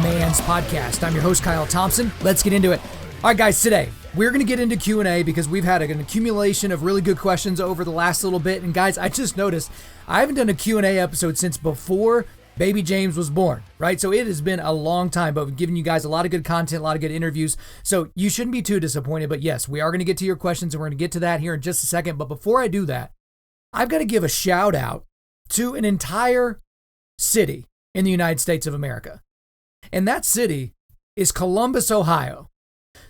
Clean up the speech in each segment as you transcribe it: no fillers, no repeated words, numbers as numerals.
Man's podcast. I'm your host, Kyle Thompson. Let's get into it. All right, guys, today we're going to get into Q&A because we've had an accumulation of really good questions over the last little bit. And guys, I just noticed I haven't done a Q&A episode since before baby James was born, right? So it has been a long time, but we've given you guys a lot of good content, a lot of good interviews. So you shouldn't be too disappointed. But yes, we are going to get to your questions and we're going to get to that here in just a second. But before I do that, I've got to give a shout out to an entire city in the United States of America. And that city is Columbus, Ohio.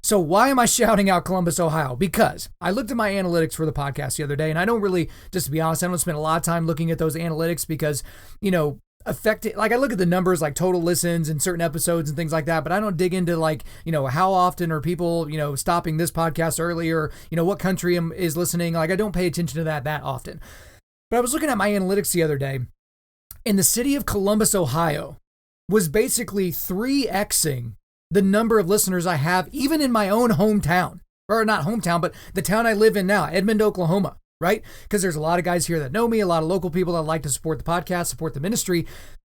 So why am I shouting out Columbus, Ohio? Because I looked at my analytics for the podcast the other day, and I don't really, just to be honest, I don't spend a lot of time looking at those analytics because, affected, like I look at the numbers like total listens and certain episodes and things like that, but I don't dig into how often are people, stopping this podcast earlier, what country is listening. Like I don't pay attention to that often. But I was looking at my analytics the other day, and the city of Columbus, Ohio was basically 3xing the number of listeners I have even in my own hometown, or not hometown, but the town I live in now, Edmond, Oklahoma, right? Because there's a lot of guys here that know me, a lot of local people that like to support the podcast, support the ministry.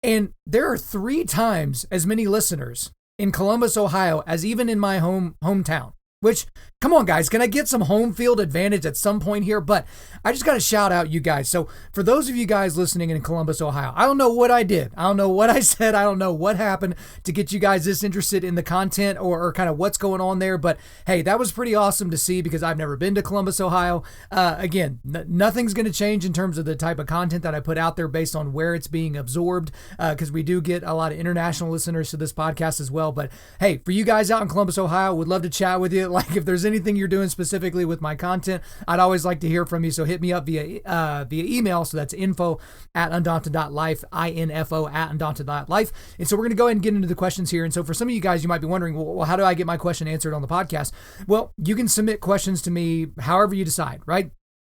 And there are 3 times as many listeners in Columbus, Ohio, as even in my hometown. Which, come on, guys, can I get some home field advantage at some point here? But I just got to shout out you guys. So for those of you guys listening in Columbus, Ohio, I don't know what I did. I don't know what I said. I don't know what happened to get you guys this interested in the content or kind of what's going on there. But hey, that was pretty awesome to see because I've never been to Columbus, Ohio. Again, nothing's going to change in terms of the type of content that I put out there based on where it's being absorbed because we do get a lot of international listeners to this podcast as well. But hey, for you guys out in Columbus, Ohio, would love to chat with you. Like if there's anything you're doing specifically with my content, I'd always like to hear from you. So hit me up via email. So that's info@Undaunted.Life, info@Undaunted.Life. And so we're going to go ahead and get into the questions here. And so for some of you guys, you might be wondering, well, how do I get my question answered on the podcast? Well, you can submit questions to me however you decide, right?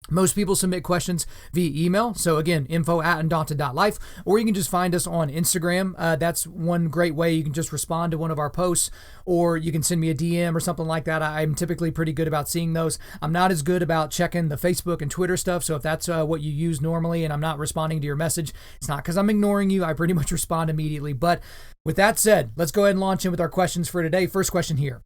Most people submit questions via email. So again, info@Undaunted.Life, or you can just find us on Instagram. That's one great way. You can just respond to one of our posts, or you can send me a DM or something like that. I'm typically pretty good about seeing those. I'm not as good about checking the Facebook and Twitter stuff. So if that's what you use normally and I'm not responding to your message, it's not because I'm ignoring you. I pretty much respond immediately. But with that said, let's go ahead and launch in with our questions for today. First question here.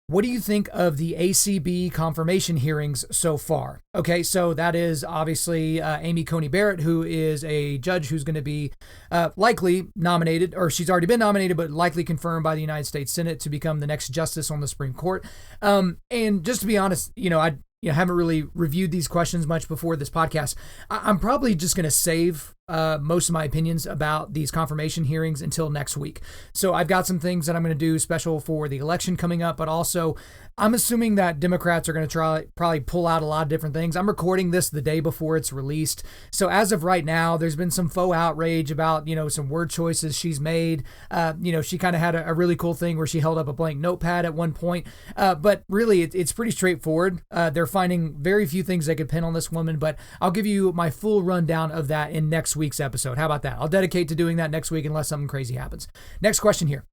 What do you think of the ACB confirmation hearings so far? Okay, so that is obviously Amy Coney Barrett, who is a judge who's going to be likely nominated, or she's already been nominated, but likely confirmed by the United States Senate to become the next justice on the Supreme Court. And just to be honest, I haven't really reviewed these questions much before this podcast. I'm probably just going to save most of my opinions about these confirmation hearings until next week. So I've got some things that I'm going to do special for the election coming up, but also I'm assuming that Democrats are going to probably pull out a lot of different things. I'm recording this the day before it's released. So as of right now, there's been some faux outrage about, some word choices she's made. She kind of had a really cool thing where she held up a blank notepad at one point. But really, it's pretty straightforward. They're finding very few things they could pin on this woman, but I'll give you my full rundown of that in next week's episode. How about that? I'll dedicate to doing that next week unless something crazy happens. Next question here.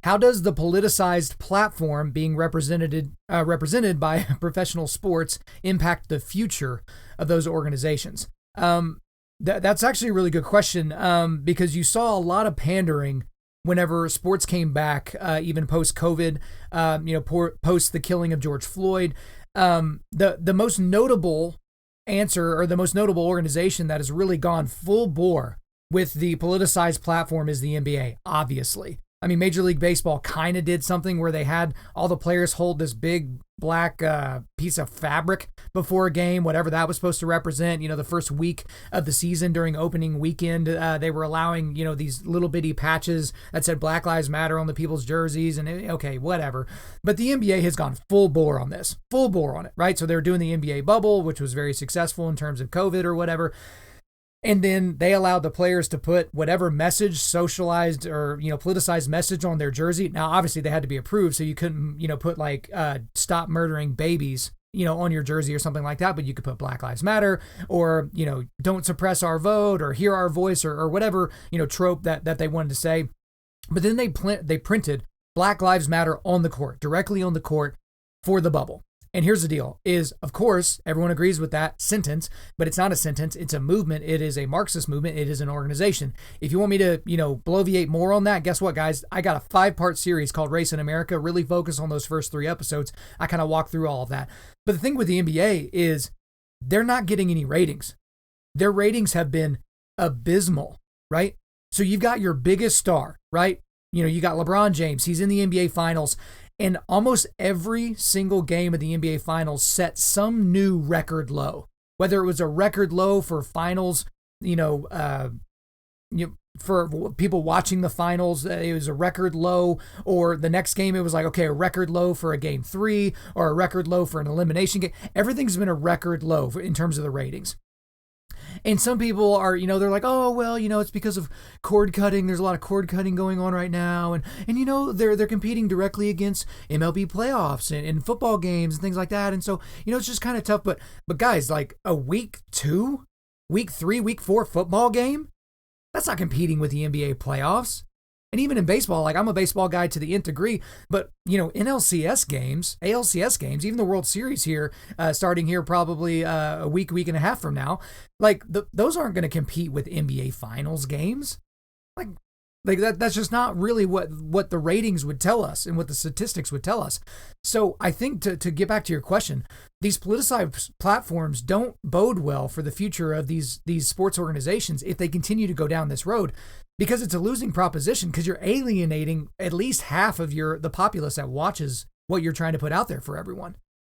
How does the politicized platform being represented by professional sports impact the future of those organizations? That's actually a really good question because you saw a lot of pandering whenever sports came back, even post-COVID, post the killing of George Floyd. The most notable answer, or the most notable organization that has really gone full bore with the politicized platform is the NBA, obviously. I mean, Major League Baseball kind of did something where they had all the players hold this big black piece of fabric before a game, whatever that was supposed to represent. The first week of the season during opening weekend, they were allowing, these little bitty patches that said Black Lives Matter on the people's jerseys and okay, whatever. But the NBA has gone full bore on this, full bore on it, right? So they're doing the NBA bubble, which was very successful in terms of COVID or whatever. And then they allowed the players to put whatever message, socialized or, politicized message on their jersey. Now, obviously they had to be approved. So you couldn't, put like, stop murdering babies, on your jersey or something like that. But you could put Black Lives Matter or, don't suppress our vote or hear our voice or whatever, trope that they wanted to say. But then they printed Black Lives Matter on the court, directly on the court for the bubble. And here's the deal is, of course, everyone agrees with that sentence, but it's not a sentence. It's a movement. It is a Marxist movement. It is an organization. If you want me to, bloviate more on that, guess what, guys? I got a 5-part series called Race in America, really focus on those first 3 episodes. I kind of walk through all of that. But the thing with the NBA is they're not getting any ratings. Their ratings have been abysmal, right? So you've got your biggest star, right? You got LeBron James. He's in the NBA Finals. And almost every single game of the NBA Finals set some new record low. Whether it was a record low for finals, for people watching the finals, it was a record low. Or the next game, it was like, okay, a record low for a game 3 or a record low for an elimination game. Everything's been a record low in terms of the ratings. And some people are, they're like, oh, well, it's because of cord cutting. There's a lot of cord cutting going on right now. And they're competing directly against MLB playoffs and football games and things like that. And so, it's just kind of tough. But guys, like a week 2, week 3, week 4 football game, that's not competing with the NBA playoffs. And even in baseball, like I'm a baseball guy to the nth degree, but NLCS games, ALCS games, even the World Series here, starting here probably a week and a half from now, like those aren't going to compete with NBA Finals games. Like that's just not really what the ratings would tell us and what the statistics would tell us. So I think to get back to your question, these politicized platforms don't bode well for the future of these sports organizations if they continue to go down this road, because it's a losing proposition, because you're alienating at least half of the populace that watches what you're trying to put out there for everyone.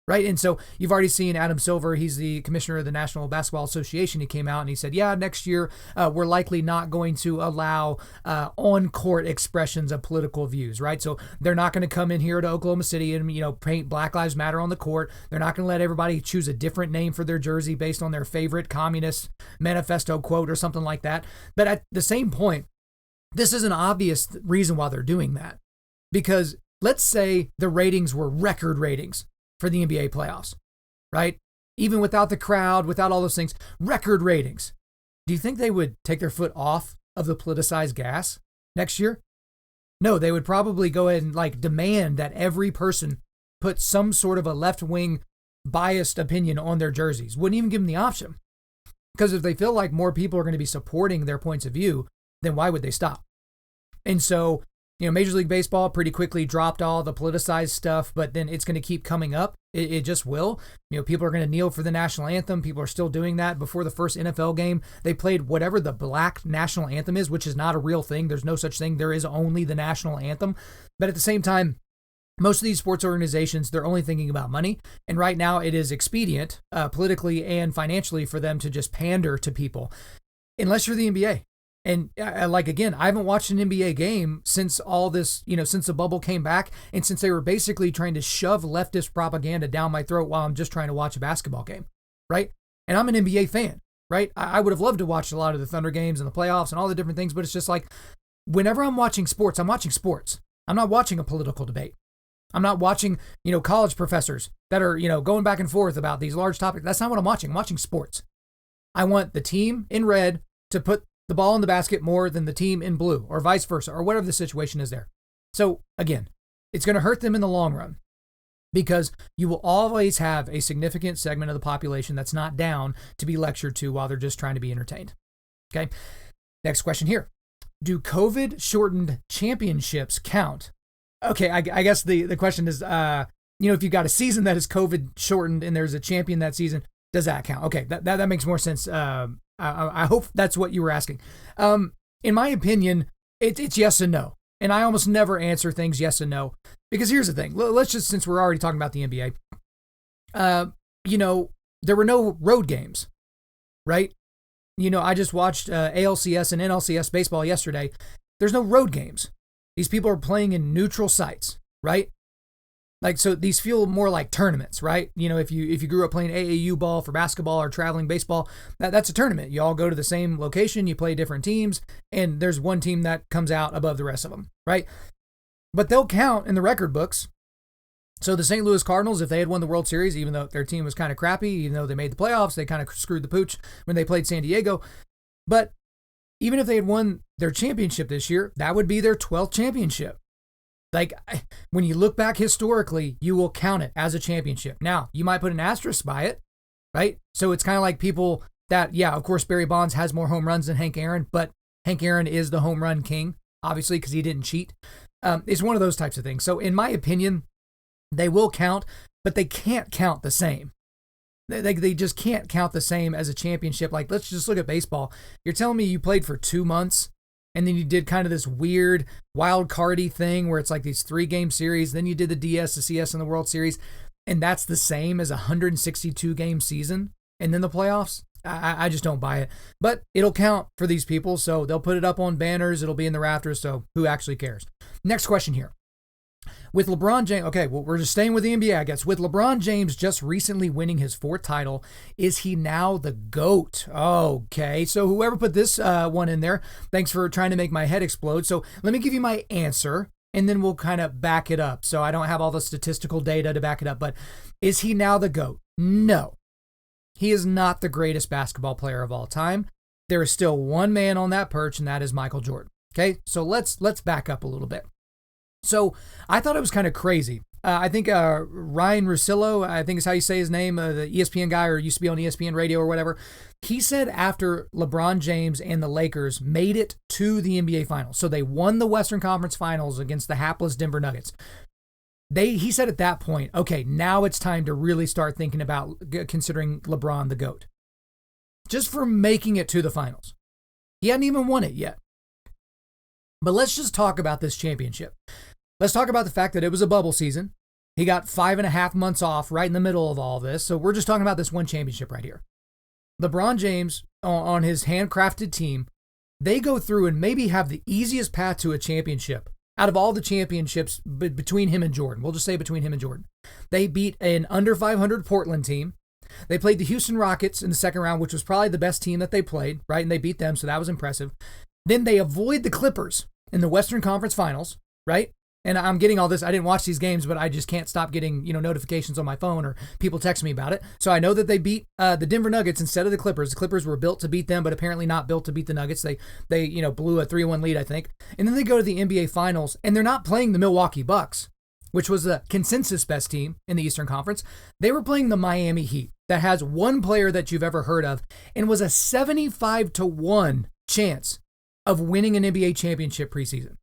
Right. And so you've already seen Adam Silver. He's the commissioner of the National Basketball Association. He came out and he said, yeah, next year we're likely not going to allow on-court expressions of political views. Right. So they're not going to come in here to Oklahoma City and, paint Black Lives Matter on the court. They're not going to let everybody choose a different name for their jersey based on their favorite communist manifesto quote or something like that. But at the same point, this is an obvious reason why they're doing that, because let's say the ratings were record ratings for the NBA playoffs, right? Even without the crowd, without all those things, record ratings. Do you think they would take their foot off of the politicized gas next year? No, they would probably go ahead and demand that every person put some sort of a left-wing biased opinion on their jerseys. Wouldn't even give them the option. Because if they feel like more people are going to be supporting their points of view, then why would they stop? And so, Major League Baseball pretty quickly dropped all the politicized stuff, but then it's going to keep coming up. It just will. People are going to kneel for the national anthem. People are still doing that. Before the first NFL game, they played whatever the black national anthem is, which is not a real thing. There's no such thing. There is only the national anthem. But at the same time, most of these sports organizations, they're only thinking about money. And right now it is expedient politically and financially for them to just pander to people, unless you're the NBA. And again, I haven't watched an NBA game since all this, since the bubble came back and since they were basically trying to shove leftist propaganda down my throat while I'm just trying to watch a basketball game, right? And I'm an NBA fan, right? I would have loved to watch a lot of the Thunder games and the playoffs and all the different things, but it's just like, whenever I'm watching sports, I'm watching sports. I'm not watching a political debate. I'm not watching, college professors that are, going back and forth about these large topics. That's not what I'm watching. I'm watching sports. I want the team in red to put the ball in the basket more than the team in blue, or vice versa, or whatever the situation is there. So again, it's going to hurt them in the long run, because you will always have a significant segment of the population that's not down to be lectured to while they're just trying to be entertained. Okay. Next question here. Do COVID shortened championships count? Okay. I guess the question is, if you've got a season that is COVID shortened and there's a champion that season, does that count? Okay. That makes more sense. I hope that's what you were asking. In my opinion, it's yes and no. And I almost never answer things yes and no, because here's the thing. Let's just, since we're already talking about the NBA, there were no road games, right? I just watched ALCS and NLCS baseball yesterday. There's no road games. These people are playing in neutral sites, right? So these feel more like tournaments, right? If you grew up playing AAU ball for basketball or traveling baseball, that's a tournament. You all go to the same location, you play different teams, and there's one team that comes out above the rest of them, right? But they'll count in the record books. So the St. Louis Cardinals, if they had won the World Series, even though their team was kind of crappy, even though they made the playoffs, they kind of screwed the pooch when they played San Diego. But even if they had won their championship this year, that would be their 12th championship. Like, when you look back historically, you will count it as a championship. Now, you might put an asterisk by it, right? So it's kind of like people that, yeah, of course, Barry Bonds has more home runs than Hank Aaron, but Hank Aaron is the home run king, obviously, because he didn't cheat. It's one of those types of things. So in my opinion, they will count, but they can't count the same. They just can't count the same as a championship. Like, let's just look at baseball. You're telling me you played for 2 months, and then you did kind of this weird wild cardy thing where it's like these 3-game series. Then you did the DS, the CS, and the World Series. And that's the same as a 162-game season. And then the playoffs. I just don't buy it. But it'll count for these people. So they'll put it up on banners. It'll be in the rafters. So who actually cares? Next question here. With LeBron James, okay, well, we're just staying with the NBA, I guess. With LeBron James just recently winning his 4th title, is he now the GOAT? Okay, so whoever put this one in there, thanks for trying to make my head explode. So let me give you my answer, and then we'll kind of back it up. So I don't have all the statistical data to back it up, but is he now the GOAT? No, he is not the greatest basketball player of all time. There is still one man on that perch, and that is Michael Jordan. Okay, so let's back up a little bit. So I thought it was kind of crazy. I think Ryan Russillo, I think is how you say his name, the ESPN guy, or used to be on ESPN radio or whatever. He said after LeBron James and the Lakers made it to the NBA Finals, so they won the Western Conference Finals against the hapless Denver Nuggets. He said at that point, okay, now it's time to really start thinking about considering LeBron the GOAT. Just for making it to the finals. He hadn't even won it yet. But let's just talk about this championship. Let's talk about the fact that it was a bubble season. He got 5.5 months off right in the middle of all this. So we're just talking about this one championship right here. LeBron James, on his handcrafted team, they go through and maybe have the easiest path to a championship out of all the championships between him and Jordan. We'll just say between him and Jordan. They beat an under 500 Portland team. They played the Houston Rockets in the second round, which was probably the best team that they played, right? And they beat them, so that was impressive. Then they avoid the Clippers in the Western Conference Finals, right? And I'm getting all this. I didn't watch these games, but I just can't stop getting, notifications on my phone or people text me about it. So I know that they beat the Denver Nuggets instead of the Clippers. The Clippers were built to beat them, but apparently not built to beat the Nuggets. They blew a 3-1 lead, I think. And then they go to the NBA Finals, and they're not playing the Milwaukee Bucks, which was the consensus best team in the Eastern Conference. They were playing the Miami Heat that has one player that you've ever heard of and was a 75-1 chance of winning an NBA championship preseason.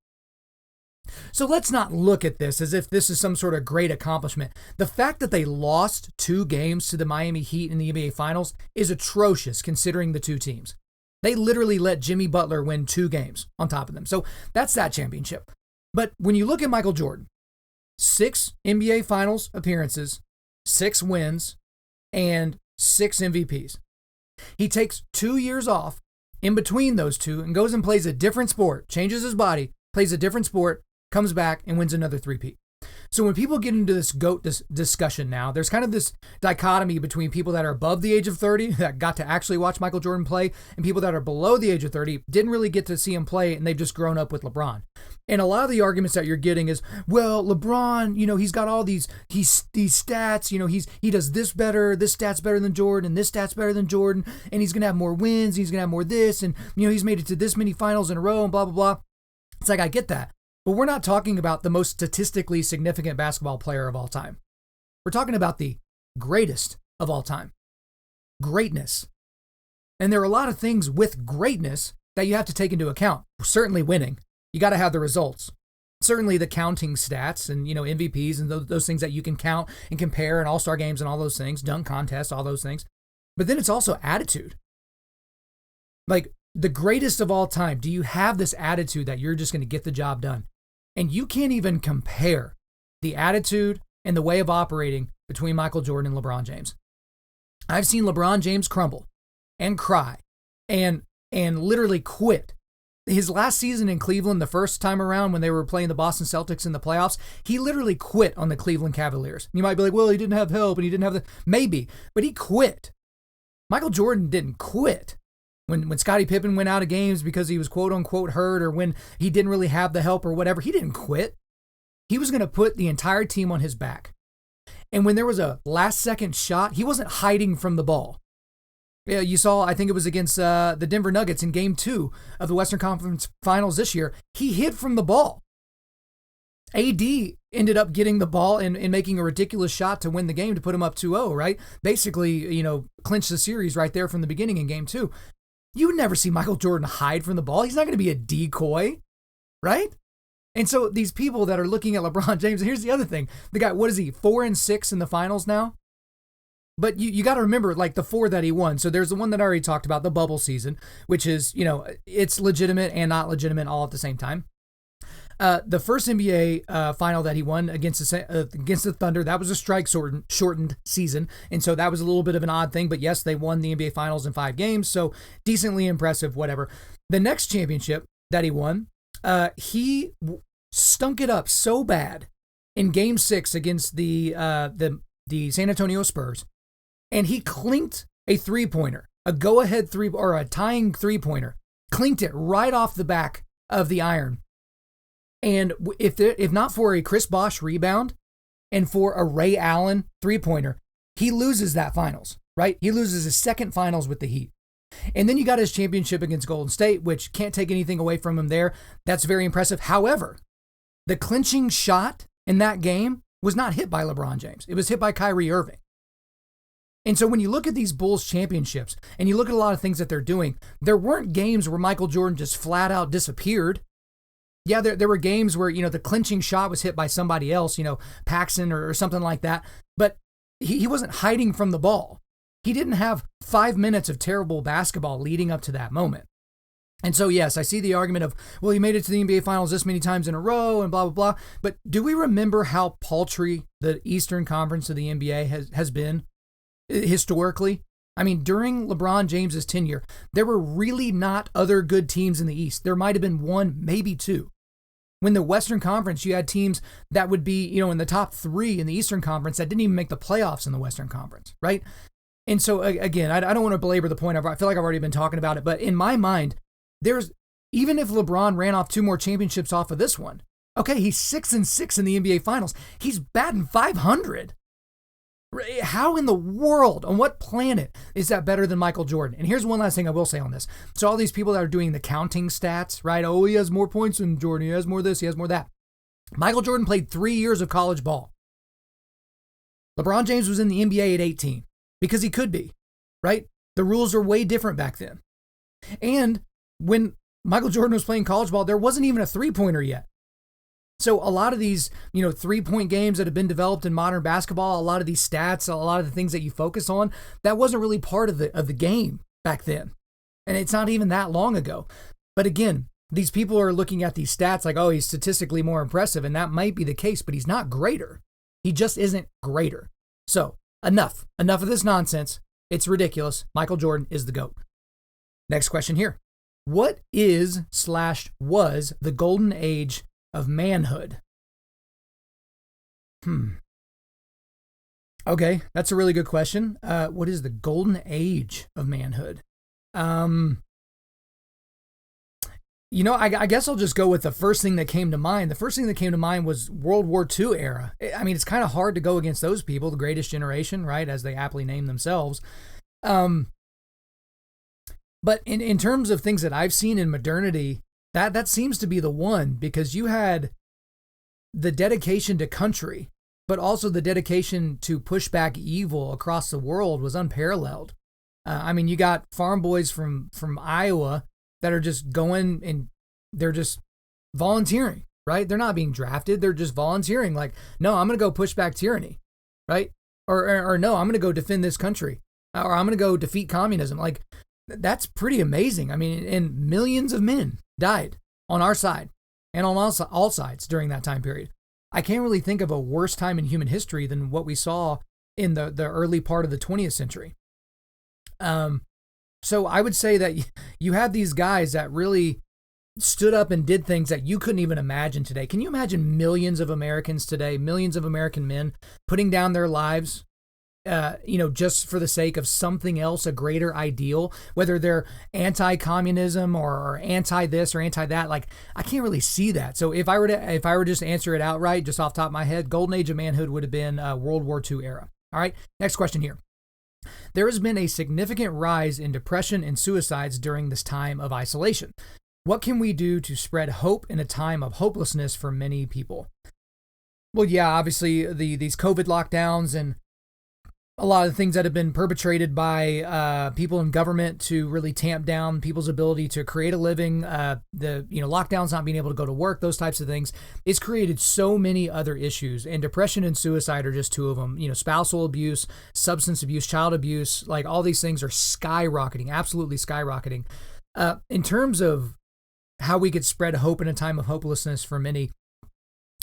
So let's not look at this as if this is some sort of great accomplishment. The fact that they lost 2 games to the Miami Heat in the NBA Finals is atrocious considering the 2 teams. They literally let Jimmy Butler win 2 games on top of them. So that's that championship. But when you look at Michael Jordan, 6 NBA Finals appearances, 6 wins, and 6 MVPs. He takes 2 years off in between those 2 and goes and plays a different sport, changes his body, plays a different sport, comes back and wins another 3-peat. So when people get into this GOAT discussion now, there's kind of this dichotomy between people that are above the age of 30 that got to actually watch Michael Jordan play and people that are below the age of 30 didn't really get to see him play and they've just grown up with LeBron. And a lot of the arguments that you're getting is, well, LeBron, he's got all these stats, he does this better, this stat's better than Jordan, and this stat's better than Jordan, and he's going to have more wins, he's going to have more this, and he's made it to this many finals in a row and blah, blah, blah. It's like, I get that. But we're not talking about the most statistically significant basketball player of all time. We're talking about the greatest of all time. Greatness. And there are a lot of things with greatness that you have to take into account. Certainly winning. You got to have the results. Certainly the counting stats and, MVPs and those things that you can count and compare and all-star games and all those things, dunk contests, all those things. But then it's also attitude. Like the greatest of all time, do you have this attitude that you're just going to get the job done? And you can't even compare the attitude and the way of operating between Michael Jordan and LeBron James. I've seen LeBron James crumble and cry and literally quit. His last season in Cleveland, the first time around when they were playing the Boston Celtics in the playoffs, he literally quit on the Cleveland Cavaliers. You might be like, well, he didn't have help and he didn't have maybe, but he quit. Michael Jordan didn't quit. When Scottie Pippen went out of games because he was quote unquote hurt or when he didn't really have the help or whatever, he didn't quit. He was going to put the entire team on his back. And when there was a last second shot, he wasn't hiding from the ball. Yeah, you saw, I think it was against the Denver Nuggets in Game 2 of the Western Conference Finals this year. He hid from the ball. AD ended up getting the ball and making a ridiculous shot to win the game to put him up 2-0, right? Basically, clinch the series right there from the beginning in game 2. You would never see Michael Jordan hide from the ball. He's not going to be a decoy, right? And so these people that are looking at LeBron James, and here's the other thing. The guy, what is he, 4-6 in the finals now? But you got to remember, like, the 4 that he won. So there's the one that I already talked about, the bubble season, which is, it's legitimate and not legitimate all at the same time. The first NBA final that he won against the Thunder, that was a strike shortened season, and so that was a little bit of an odd thing. But yes, they won the NBA Finals in 5 games, so decently impressive. Whatever. The next championship that he won, he stunk it up so bad in Game 6 against the San Antonio Spurs, and he clinked a 3-pointer, a go-ahead or a tying 3-pointer, clinked it right off the back of the iron. And if not for a Chris Bosh rebound and for a Ray Allen 3-pointer, he loses that finals, right? He loses his second finals with the Heat. And then you got his championship against Golden State, which can't take anything away from him there. That's very impressive. However, the clinching shot in that game was not hit by LeBron James. It was hit by Kyrie Irving. And so when you look at these Bulls championships and you look at a lot of things that they're doing, there weren't games where Michael Jordan just flat out disappeared. Yeah, there were games where, the clinching shot was hit by somebody else, Paxson or something like that. But he wasn't hiding from the ball. He didn't have 5 minutes of terrible basketball leading up to that moment. And so, yes, I see the argument of, well, he made it to the NBA Finals this many times in a row and blah, blah, blah. But do we remember how paltry the Eastern Conference of the NBA has been historically? I mean, during LeBron James's tenure, there were really not other good teams in the East. There might have been 1, maybe 2. When the Western Conference, you had teams that would be, in the top 3 in the Eastern Conference that didn't even make the playoffs in the Western Conference, right? And so, again, I don't want to belabor the point. I feel like I've already been talking about it. But in my mind, even if LeBron ran off 2 more championships off of this one, okay, he's 6-6 in the NBA Finals. He's batting 500. How in the world, on what planet is that better than Michael Jordan? And here's one last thing I will say on this. So all these people that are doing the counting stats, right? Oh, he has more points than Jordan. He has more this, he has more that. Michael Jordan played 3 years of college ball. LeBron James was in the NBA at 18 because he could be, right? The rules are way different back then. And when Michael Jordan was playing college ball, there wasn't even a 3-pointer yet. So a lot of these, 3-point games that have been developed in modern basketball, a lot of these stats, a lot of the things that you focus on, that wasn't really part of the game back then. And it's not even that long ago. But again, these people are looking at these stats like, oh, he's statistically more impressive. And that might be the case, but he's not greater. He just isn't greater. So enough of this nonsense. It's ridiculous. Michael Jordan is the GOAT. Next question here. What is/was the golden age of manhood? Okay, that's a really good question. What is the golden age of manhood? I guess I'll just go with the first thing that came to mind. The first thing that came to mind was World War II era. I mean, it's kind of hard to go against those people, the greatest generation, right, as they aptly name themselves. But in terms of things that I've seen in modernity, that seems to be the one, because you had the dedication to country, but also the dedication to push back evil across the world was unparalleled. You got farm boys from Iowa that are just going and they're just volunteering, right? They're not being drafted. They're just volunteering. Like, no, I'm going to go push back tyranny, right? Or no, I'm going to go defend this country, or I'm going to go defeat communism. Like, that's pretty amazing. I mean, and millions of men died on our side and on all sides during that time period. I can't really think of a worse time in human history than what we saw in the early part of the 20th century. So I would say that you had these guys that really stood up and did things that you couldn't even imagine today. Can you imagine millions of Americans today, millions of American men putting down their lives, just for the sake of something else, a greater ideal, whether they're anti-communism or anti this or anti that? Like, I can't really see that. So if I were to just answer it outright, just off the top of my head, golden age of manhood would have been World War II era. All right, next question here. There has been a significant rise in depression and suicides during this time of isolation. What can we do to spread hope in a time of hopelessness for many people? Well, yeah, obviously these COVID lockdowns and a lot of things that have been perpetrated by people in government to really tamp down people's ability to create a living, lockdowns, not being able to go to work, those types of things. It's created so many other issues, and depression and suicide are just two of them. Spousal abuse, substance abuse, child abuse, like all these things are skyrocketing, absolutely skyrocketing. In terms of how we could spread hope in a time of hopelessness for many,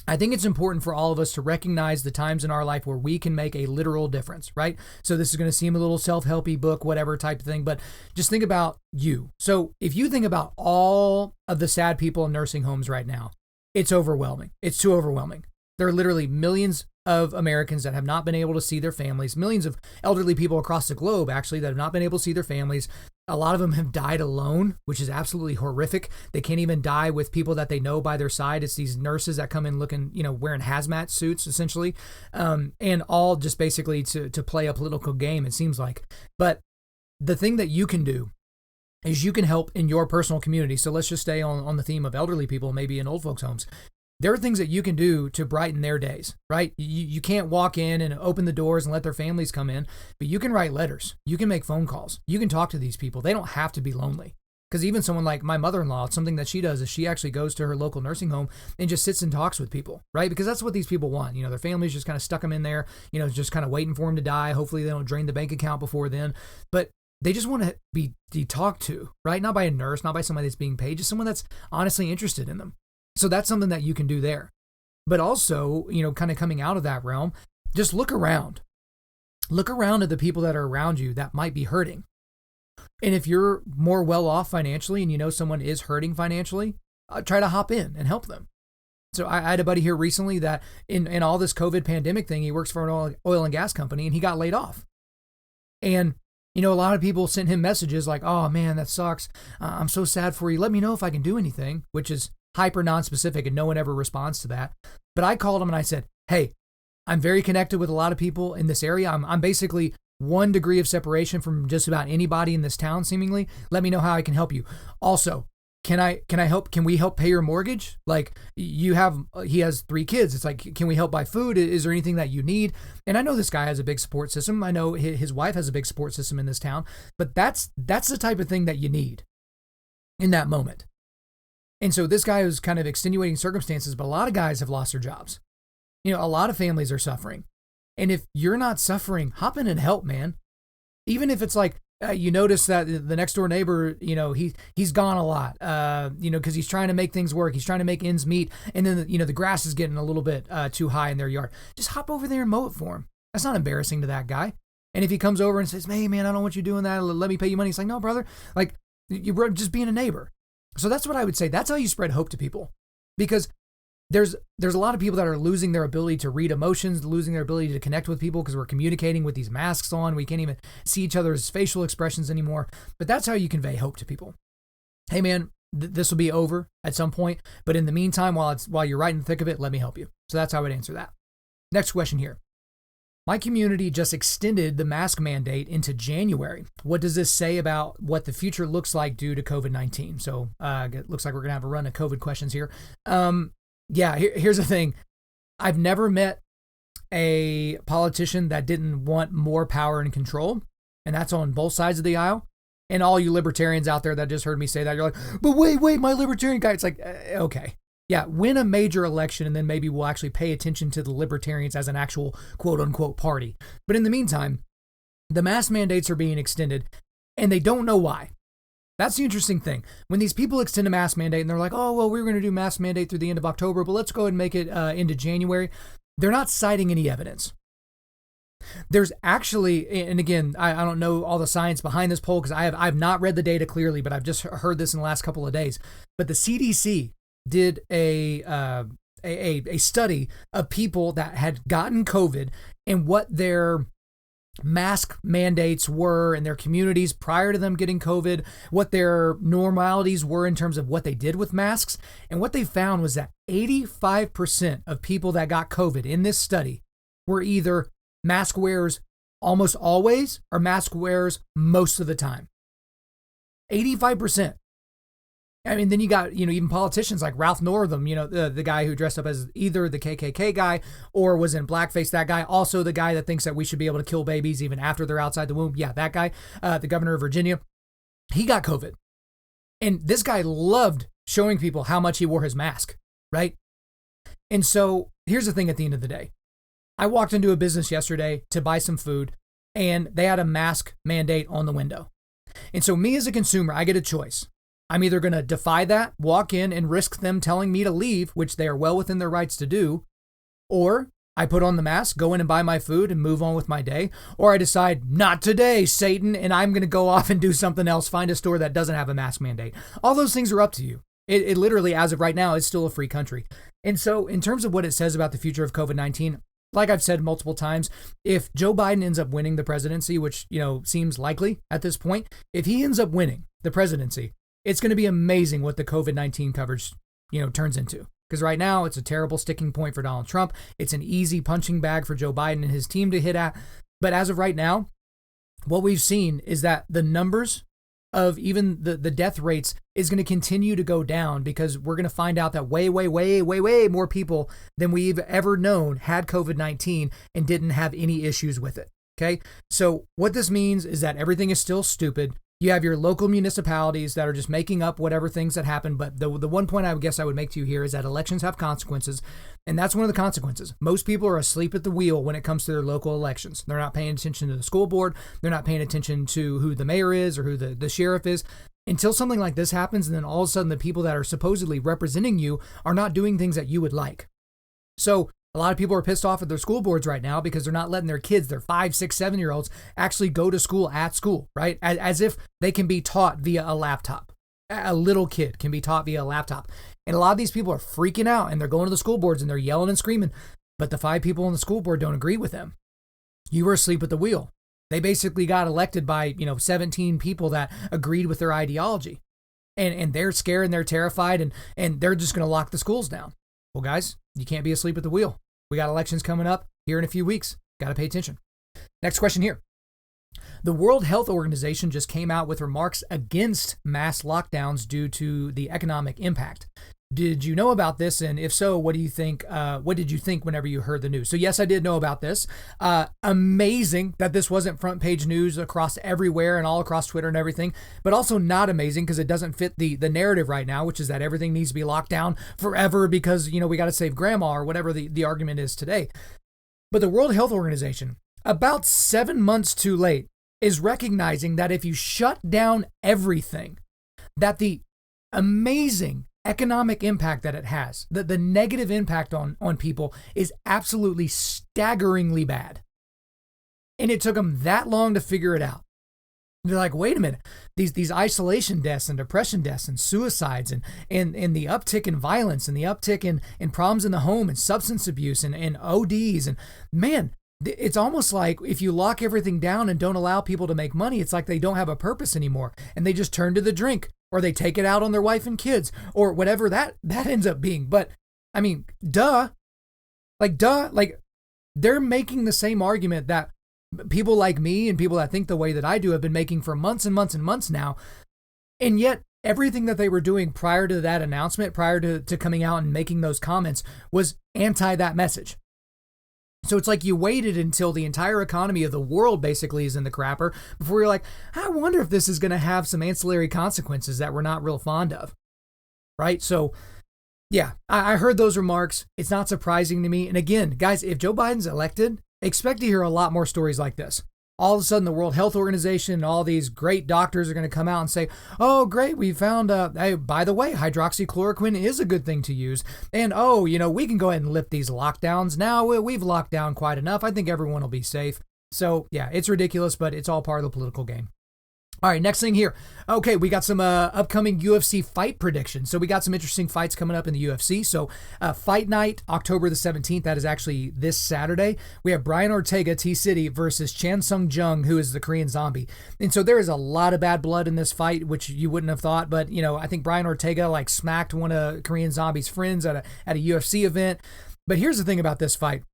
I think it's important for all of us to recognize the times in our life where we can make a literal difference, right? So this is going to seem a little self-helpy book, whatever type of thing, but just think about you. So if you think about all of the sad people in nursing homes right now, it's overwhelming. It's too overwhelming. There are literally millions of Americans that have not been able to see their families, millions of elderly people across the globe, actually, that have not been able to see their families. A lot of them have died alone, which is absolutely horrific. They can't even die with people that they know by their side. It's these nurses that come in looking, wearing hazmat suits, essentially, and all just basically to play a political game, it seems like. But the thing that you can do is you can help in your personal community. So let's just stay on the theme of elderly people, maybe in old folks' homes. There are things that you can do to brighten their days, right? You can't walk in and open the doors and let their families come in, but you can write letters. You can make phone calls. You can talk to these people. They don't have to be lonely. Because even someone like my mother-in-law, something that she does is she actually goes to her local nursing home and just sits and talks with people, right? Because that's what these people want. Their families just kind of stuck them in there, just kind of waiting for them to die. Hopefully they don't drain the bank account before then. But they just want to be talked to, right? Not by a nurse, not by somebody that's being paid, just someone that's honestly interested in them. So that's something that you can do there. But also, kind of coming out of that realm, just look around. Look around at the people that are around you that might be hurting. And if you're more well off financially and someone is hurting financially, try to hop in and help them. So I had a buddy here recently that in all this COVID pandemic thing, he works for an oil and gas company and he got laid off. And a lot of people sent him messages like, "Oh man, that sucks. I'm so sad for you. Let me know if I can do anything," which is hyper non-specific and no one ever responds to that. But I called him and I said, "Hey, I'm very connected with a lot of people in this area. I'm basically 1 degree of separation from just about anybody in this town, seemingly. Let me know how I can help you. Also, can I help? Can we help pay your mortgage? Like he has 3 kids. It's like, can we help buy food? Is there anything that you need?" And I know this guy has a big support system. I know his wife has a big support system in this town, but that's the type of thing that you need in that moment. And so this guy was kind of extenuating circumstances, but a lot of guys have lost their jobs. A lot of families are suffering. And if you're not suffering, hop in and help, man. Even if it's like, you notice that the next door neighbor, he's gone a lot, because he's trying to make things work. He's trying to make ends meet. And then, the grass is getting a little bit too high in their yard. Just hop over there and mow it for him. That's not embarrassing to that guy. And if he comes over and says, "Hey, man, I don't want you doing that. Let me pay you money." It's like, "No, brother, like you're just being a neighbor." So that's what I would say. That's how you spread hope to people, because there's a lot of people that are losing their ability to read emotions, losing their ability to connect with people because we're communicating with these masks on. We can't even see each other's facial expressions anymore. But that's how you convey hope to people. Hey, man, this will be over at some point. But in the meantime, while you're right in the thick of it, let me help you. So that's how I would answer that. Next question here. My community just extended the mask mandate into January. What does this say about what the future looks like due to COVID-19? So it looks like we're going to have a run of COVID questions here. Here's the thing. I've never met a politician that didn't want more power and control, and that's on both sides of the aisle. And all you libertarians out there that just heard me say that, you're like, "But wait, my libertarian guy." It's like, okay. Yeah, win a major election, and then maybe we'll actually pay attention to the libertarians as an actual quote-unquote party. But in the meantime, the mask mandates are being extended, and they don't know why. That's the interesting thing. When these people extend a mask mandate, and they're like, "Oh, well, we're going to do mask mandate through the end of October, but let's go ahead and make it into January," they're not citing any evidence. There's actually, and again, I don't know all the science behind this poll because I've not read the data clearly, but I've just heard this in the last couple of days. But the CDC did a study of people that had gotten COVID and what their mask mandates were in their communities prior to them getting COVID, what their normalities were in terms of what they did with masks. And what they found was that 85% of people that got COVID in this study were either mask wearers almost always or mask wearers most of the time. 85%. I mean, then you got, even politicians like Ralph Northam, the guy who dressed up as either the KKK guy or was in blackface, that guy. Also the guy that thinks that we should be able to kill babies even after they're outside the womb. Yeah, that guy, the governor of Virginia, he got COVID. And this guy loved showing people how much he wore his mask, right? And so here's the thing at the end of the day. I walked into a business yesterday to buy some food, and they had a mask mandate on the window. And so me as a consumer, I get a choice. I'm either going to defy that, walk in and risk them telling me to leave, which they are well within their rights to do, or I put on the mask, go in and buy my food and move on with my day, or I decide, not today, Satan, and I'm going to go off and do something else, find a store that doesn't have a mask mandate. All those things are up to you. It literally, as of right now, is still a free country. And so in terms of what it says about the future of COVID-19, like I've said multiple times, if Joe Biden ends up winning the presidency, which, seems likely at this point, if he ends up winning the presidency, it's going to be amazing what the COVID-19 coverage, turns into. Because right now it's a terrible sticking point for Donald Trump. It's an easy punching bag for Joe Biden and his team to hit at. But as of right now, what we've seen is that the numbers of even the death rates is going to continue to go down, because we're going to find out that way more people than we've ever known had COVID-19 and didn't have any issues with it. Okay. So what this means is that everything is still stupid. You have your local municipalities that are just making up whatever things that happen. But the one point I would guess I would make to you here is that elections have consequences. And that's one of the consequences. Most people are asleep at the wheel when it comes to their local elections. They're not paying attention to the school board. They're not paying attention to who the mayor is or who the sheriff is. Until something like this happens, and then all of a sudden the people that are supposedly representing you are not doing things that you would like. So a lot of people are pissed off at their school boards right now because they're not letting their kids, their 5, 6, 7-year-olds, actually go to school at school, right? As if they can be taught via a laptop. A little kid can be taught via a laptop. And a lot of these people are freaking out, and they're going to the school boards and they're yelling and screaming. But the 5 people on the school board don't agree with them. You were asleep at the wheel. They basically got elected by, 17 people that agreed with their ideology. And they're scared and they're terrified, and they're just going to lock the schools down. Well, guys, you can't be asleep at the wheel. We got elections coming up here in a few weeks. Got to pay attention. Next question here. The World Health Organization just came out with remarks against mass lockdowns due to the economic impact. Did you know about this? And if so, what do you think? What did you think whenever you heard the news? So yes, I did know about this. Amazing that this wasn't front page news across everywhere and all across Twitter and everything, but also not amazing because it doesn't fit the narrative right now, which is that everything needs to be locked down forever because, we got to save grandma or whatever the argument is today. But the World Health Organization, about 7 months too late, is recognizing that if you shut down everything, that the amazing economic impact that it has, the negative impact on people is absolutely staggeringly bad. And it took them that long to figure it out. They're like, wait a minute, these isolation deaths and depression deaths and suicides and the uptick in violence and the uptick in problems in the home and substance abuse and ODs. And man, it's almost like if you lock everything down and don't allow people to make money, it's like they don't have a purpose anymore and they just turn to the drink, or they take it out on their wife and kids, or whatever that ends up being. But I mean, like they're making the same argument that people like me and people that think the way that I do have been making for months and months and months now. And yet everything that they were doing prior to that announcement, prior to coming out and making those comments, was anti that message. So it's like you waited until the entire economy of the world basically is in the crapper before you're like, I wonder if this is going to have some ancillary consequences that we're not real fond of. Right? So yeah, I heard those remarks. It's not surprising to me. And again, guys, if Joe Biden's elected, expect to hear a lot more stories like this. All of a sudden, the World Health Organization and all these great doctors are going to come out and say, oh, great, we found, hey, by the way, hydroxychloroquine is a good thing to use. And, oh, we can go ahead and lift these lockdowns. Now we've locked down quite enough. I think everyone will be safe. So, yeah, it's ridiculous, but it's all part of the political game. All right, next thing here. Okay, we got some upcoming UFC fight predictions. So we got some interesting fights coming up in the UFC. So fight night, October the 17th, that is actually this Saturday. We have Brian Ortega, T-City, versus Chan Sung Jung, who is the Korean Zombie. And so there is a lot of bad blood in this fight, which you wouldn't have thought. But, I think Brian Ortega smacked one of Korean Zombie's friends at a UFC event. But here's the thing about this fight.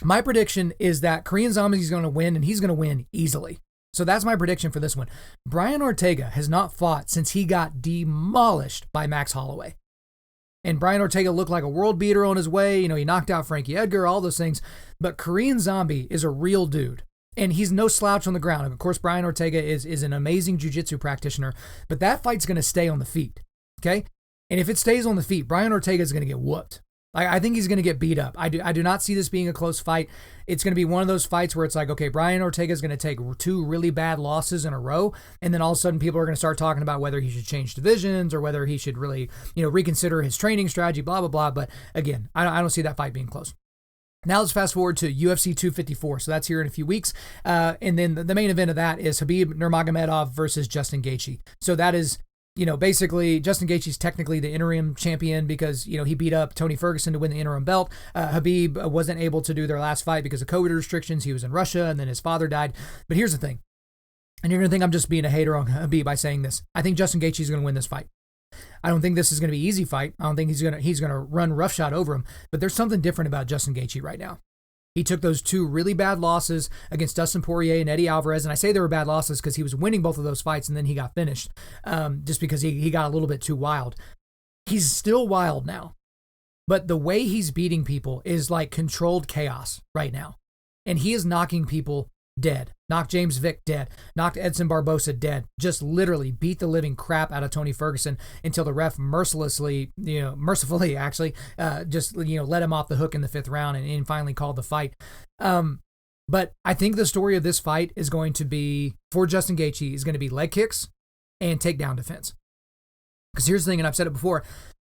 My prediction is that Korean Zombie is going to win, and he's going to win easily. So that's my prediction for this one. Brian Ortega has not fought since he got demolished by Max Holloway. And Brian Ortega looked like a world beater on his way. You know, he knocked out Frankie Edgar, all those things. But Korean Zombie is a real dude. And he's no slouch on the ground. Of course, Brian Ortega is an amazing jiu-jitsu practitioner. But that fight's going to stay on the feet. Okay? And if it stays on the feet, Brian Ortega is going to get whooped. I think he's going to get beat up. I do not see this being a close fight. It's going to be one of those fights where it's like, okay, Brian Ortega is going to take 2 really bad losses in a row, and then all of a sudden people are going to start talking about whether he should change divisions or whether he should really, reconsider his training strategy, blah, blah, blah. But again, I don't see that fight being close. Now let's fast forward to UFC 254. So that's here in a few weeks. And then the main event of that is Habib Nurmagomedov versus Justin Gaichi. So that is, basically Justin Gaethje's technically the interim champion because, he beat up Tony Ferguson to win the interim belt. Habib wasn't able to do their last fight because of COVID restrictions. He was in Russia and then his father died. But here's the thing. And you're going to think I'm just being a hater on Habib by saying this. I think Justin Gaethje is going to win this fight. I don't think this is going to be an easy fight. I don't think he's going to run roughshod over him. But there's something different about Justin Gaethje right now. He took those 2 really bad losses against Dustin Poirier and Eddie Alvarez. And I say they were bad losses because he was winning both of those fights and then he got finished just because he got a little bit too wild. He's still wild now. But the way he's beating people is like controlled chaos right now. And he is knocking people dead. Knocked James Vick dead. Knocked Edson Barbosa dead. Just literally beat the living crap out of Tony Ferguson until the ref mercifully let him off the hook in the 5th round and finally called the fight. But I think the story of this fight is going to be, for Justin Gaethje, is going to be leg kicks and takedown defense. Because here's the thing, and I've said it before,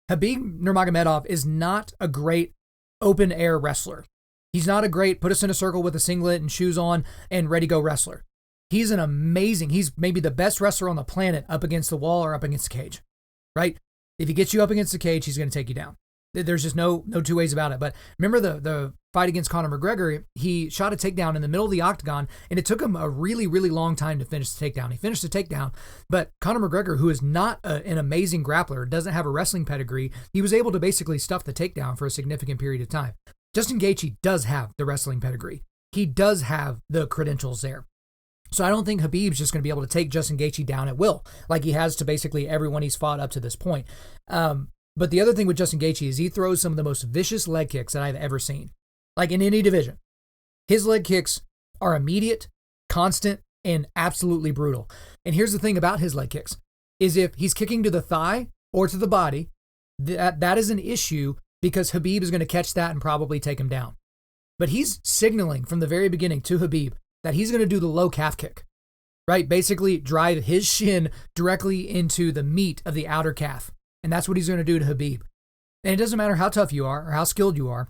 Habib Nurmagomedov is not a great open air wrestler. He's not a great put us in a circle with a singlet and shoes on and ready go wrestler. He's he's maybe the best wrestler on the planet up against the wall or up against the cage, right? If he gets you up against the cage, he's going to take you down. There's just no 2 ways about it. But remember the fight against Conor McGregor, he shot a takedown in the middle of the octagon and it took him a really, really long time to finish the takedown. He finished the takedown, but Conor McGregor, who is not an amazing grappler, doesn't have a wrestling pedigree, he was able to basically stuff the takedown for a significant period of time. Justin Gaethje does have the wrestling pedigree. He does have the credentials there. So I don't think Habib's just going to be able to take Justin Gaethje down at will, like he has to basically everyone he's fought up to this point. But the other thing with Justin Gaethje is he throws some of the most vicious leg kicks that I've ever seen, like in any division. His leg kicks are immediate, constant, and absolutely brutal. And here's the thing about his leg kicks, is if he's kicking to the thigh or to the body, that is an issue because Habib is going to catch that and probably take him down. But he's signaling from the very beginning to Habib that he's going to do the low calf kick, right? Basically drive his shin directly into the meat of the outer calf. And that's what he's going to do to Habib. And it doesn't matter how tough you are or how skilled you are.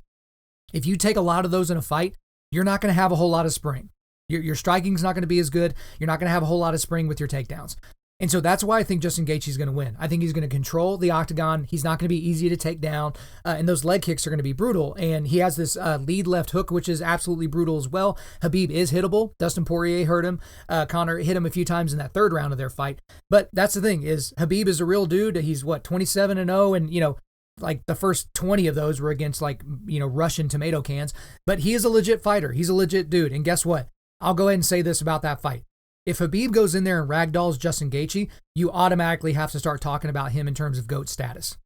If you take a lot of those in a fight, you're not going to have a whole lot of spring. Your striking's not going to be as good. You're not going to have a whole lot of spring with your takedowns. And so that's why I think Justin Gaethje is going to win. I think he's going to control the octagon. He's not going to be easy to take down. And those leg kicks are going to be brutal. And he has this lead left hook, which is absolutely brutal as well. Habib is hittable. Dustin Poirier hurt him. Conor hit him a few times in that 3rd round of their fight. But that's the thing is Habib is a real dude. He's 27-0 and, like the first 20 of those were against Russian tomato cans. But he is a legit fighter. He's a legit dude. And guess what? I'll go ahead and say this about that fight. If Habib goes in there and ragdolls Justin Gaethje, you automatically have to start talking about him in terms of GOAT status.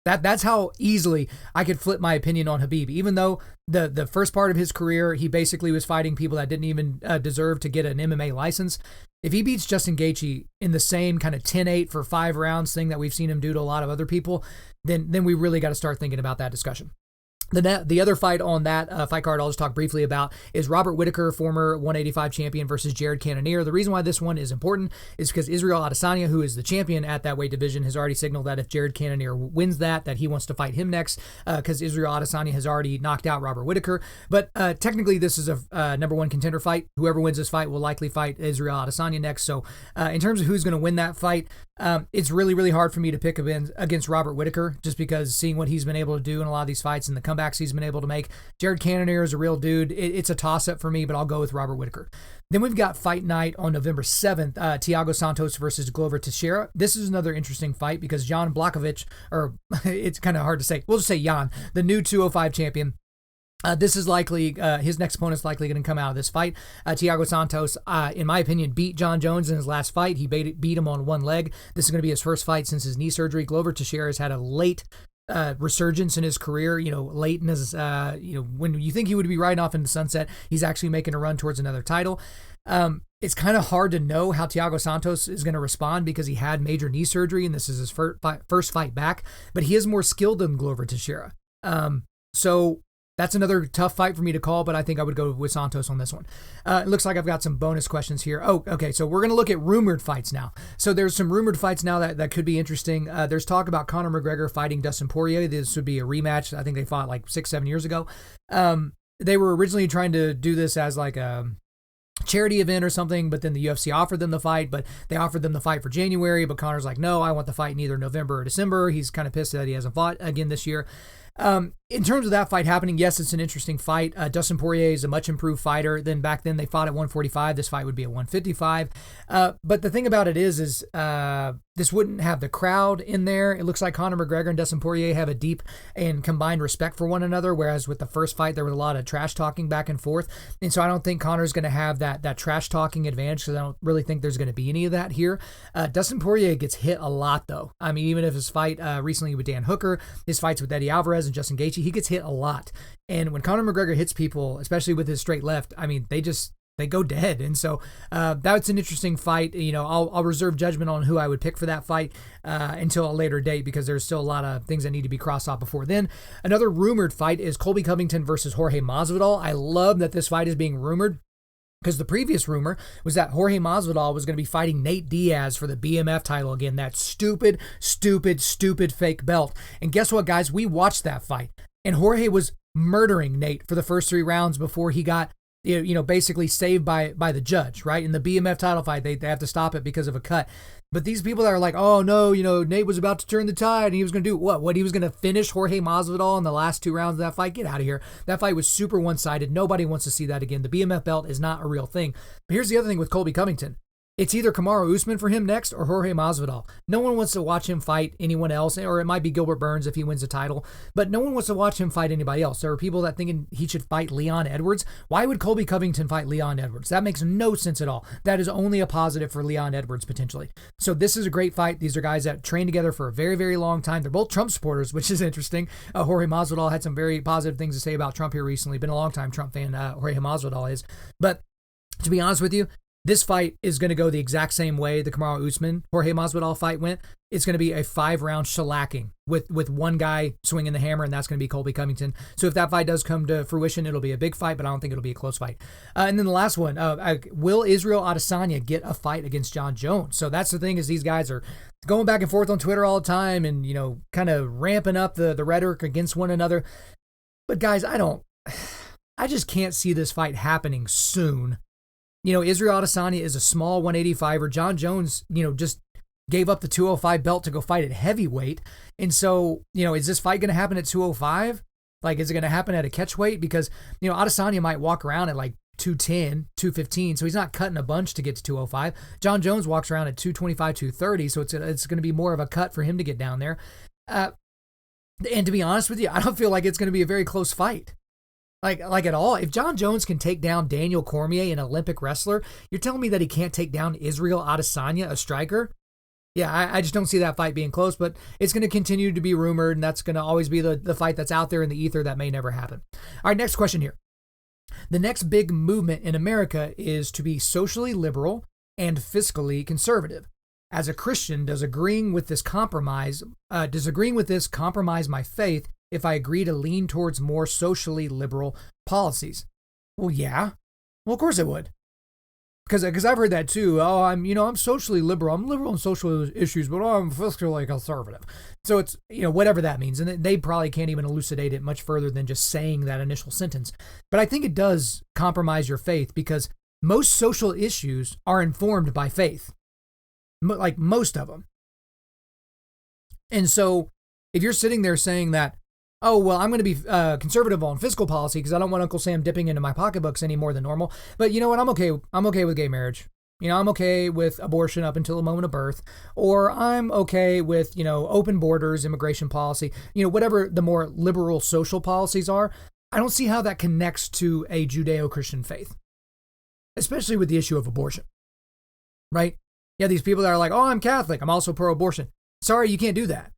That's how easily I could flip my opinion on Habib. Even though the first part of his career, he basically was fighting people that didn't even deserve to get an MMA license. If he beats Justin Gaethje in the same kind of 10-8 for 5 rounds thing that we've seen him do to a lot of other people, then we really got to start thinking about that discussion. The other fight on that fight card I'll just talk briefly about is Robert Whittaker, former 185 champion, versus Jared Cannonier. The reason why this one is important is because Israel Adesanya, who is the champion at that weight division, has already signaled that if Jared Cannonier wins that he wants to fight him next because Israel Adesanya has already knocked out Robert Whittaker. But technically, this is a number 1 contender fight. Whoever wins this fight will likely fight Israel Adesanya next. So in terms of who's going to win that fight, it's really, really hard for me to pick against Robert Whittaker just because seeing what he's been able to do in a lot of these fights and the comebacks he's been able to make. Jared Cannonier is a real dude. It's a toss-up for me, but I'll go with Robert Whittaker. Then we've got fight night on November 7th, Thiago Santos versus Glover Teixeira. This is another interesting fight because Jan Blachowicz, or it's kind of hard to say, we'll just say Jan, the new 205 champion, This is likely, his next opponent's likely going to come out of this fight. Thiago Santos, in my opinion, beat Jon Jones in his last fight. He beat him on one leg. This is going to be his first fight since his knee surgery. Glover Teixeira has had a late resurgence in his career, late in his, when you think he would be riding off into the sunset, he's actually making a run towards another title. It's kind of hard to know how Thiago Santos is going to respond because he had major knee surgery and this is his first fight back, but he is more skilled than Glover Teixeira. So that's another tough fight for me to call, but I think I would go with Santos on this one. It looks like I've got some bonus questions here. Oh, okay. So we're going to look at rumored fights now. So there's some rumored fights now that could be interesting. There's talk about Conor McGregor fighting Dustin Poirier. This would be a rematch. I think they fought like 6-7 years ago. They were originally trying to do this as like a charity event or something, but then the UFC offered them the fight, but they offered them the fight for January, but Conor's like, no, I want the fight in either November or December. He's kind of pissed that he hasn't fought again this year. In terms of that fight happening, yes, it's an interesting fight. Dustin Poirier is a much improved fighter than back then. They fought at 145. This fight would be at 155. But the thing about it is this wouldn't have the crowd in there. It looks like Conor McGregor and Dustin Poirier have a deep and combined respect for one another, whereas with the first fight, there was a lot of trash talking back and forth. And so I don't think Conor's going to have that trash talking advantage because I don't really think there's going to be any of that here. Dustin Poirier gets hit a lot, though. I mean, even if his fight recently with Dan Hooker, his fights with Eddie Alvarez and Justin Gaichi, he gets hit a lot. And when Conor McGregor hits people, especially with his straight left, I mean, they go dead. And so that's an interesting fight. I'll reserve judgment on who I would pick for that fight until a later date because there's still a lot of things that need to be crossed off before then. Another rumored fight is Colby Covington versus Jorge Masvidal. I love that this fight is being rumored because the previous rumor was that Jorge Masvidal was going to be fighting Nate Diaz for the BMF title again. That stupid fake belt. And guess what, guys? We watched that fight. And Jorge was murdering Nate for the first 3 rounds before he got basically saved by the judge, right? In the BMF title fight, they have to stop it because of a cut. But these people that are like, oh no, Nate was about to turn the tide and he was going to do what? What, he was going to finish Jorge Masvidal in the last 2 rounds of that fight? Get out of here. That fight was super one-sided. Nobody wants to see that again. The BMF belt is not a real thing. But here's the other thing with Colby Covington. It's either Kamaru Usman for him next or Jorge Masvidal. No one wants to watch him fight anyone else, or it might be Gilbert Burns if he wins the title, but no one wants to watch him fight anybody else. There are people that thinking he should fight Leon Edwards. Why would Colby Covington fight Leon Edwards? That makes no sense at all. That is only a positive for Leon Edwards potentially. So this is a great fight. These are guys that trained together for a very, very long time. They're both Trump supporters, which is interesting. Jorge Masvidal had some very positive things to say about Trump here recently. Been a long time Trump fan, Jorge Masvidal is. But to be honest with you, this fight is going to go the exact same way the Kamaru Usman Jorge Masvidal fight went. It's going to be a 5-round shellacking with one guy swinging the hammer, and that's going to be Colby Covington. So if that fight does come to fruition, it'll be a big fight, but I don't think it'll be a close fight. And then the last one, will Israel Adesanya get a fight against Jon Jones? So that's the thing, is these guys are going back and forth on Twitter all the time and, kind of ramping up the rhetoric against one another. But guys, I just can't see this fight happening soon. Israel Adesanya is a small 185er. Jon Jones, just gave up the 205 belt to go fight at heavyweight. And so, is this fight going to happen at 205? Like, is it going to happen at a catch weight? Because, Adesanya might walk around at like 210, 215. So he's not cutting a bunch to get to 205. Jon Jones walks around at 225, 230. So it's going to be more of a cut for him to get down there. And to be honest with you, I don't feel like it's going to be a very close fight. Like at all. If Jon Jones can take down Daniel Cormier, an Olympic wrestler, you're telling me that he can't take down Israel Adesanya, a striker? Yeah, I just don't see that fight being close, but it's going to continue to be rumored, and that's going to always be the fight that's out there in the ether that may never happen. All right, next question here. The next big movement in America is to be socially liberal and fiscally conservative. As a Christian, does agreeing with this compromise my faith if I agree to lean towards more socially liberal policies? Well, yeah. Well, of course it would. Because I've heard that too. Oh, I'm socially liberal. I'm liberal on social issues, but I'm fiscally conservative. So it's, whatever that means. And they probably can't even elucidate it much further than just saying that initial sentence. But I think it does compromise your faith because most social issues are informed by faith. Like most of them. And so if you're sitting there saying that, oh, well, I'm going to be conservative on fiscal policy because I don't want Uncle Sam dipping into my pocketbooks any more than normal. But you know what? I'm okay with gay marriage. I'm okay with abortion up until the moment of birth. Or I'm okay with, open borders, immigration policy, whatever the more liberal social policies are. I don't see how that connects to a Judeo-Christian faith, especially with the issue of abortion, right? Yeah, these people that are like, oh, I'm Catholic, I'm also pro-abortion. Sorry, you can't do that.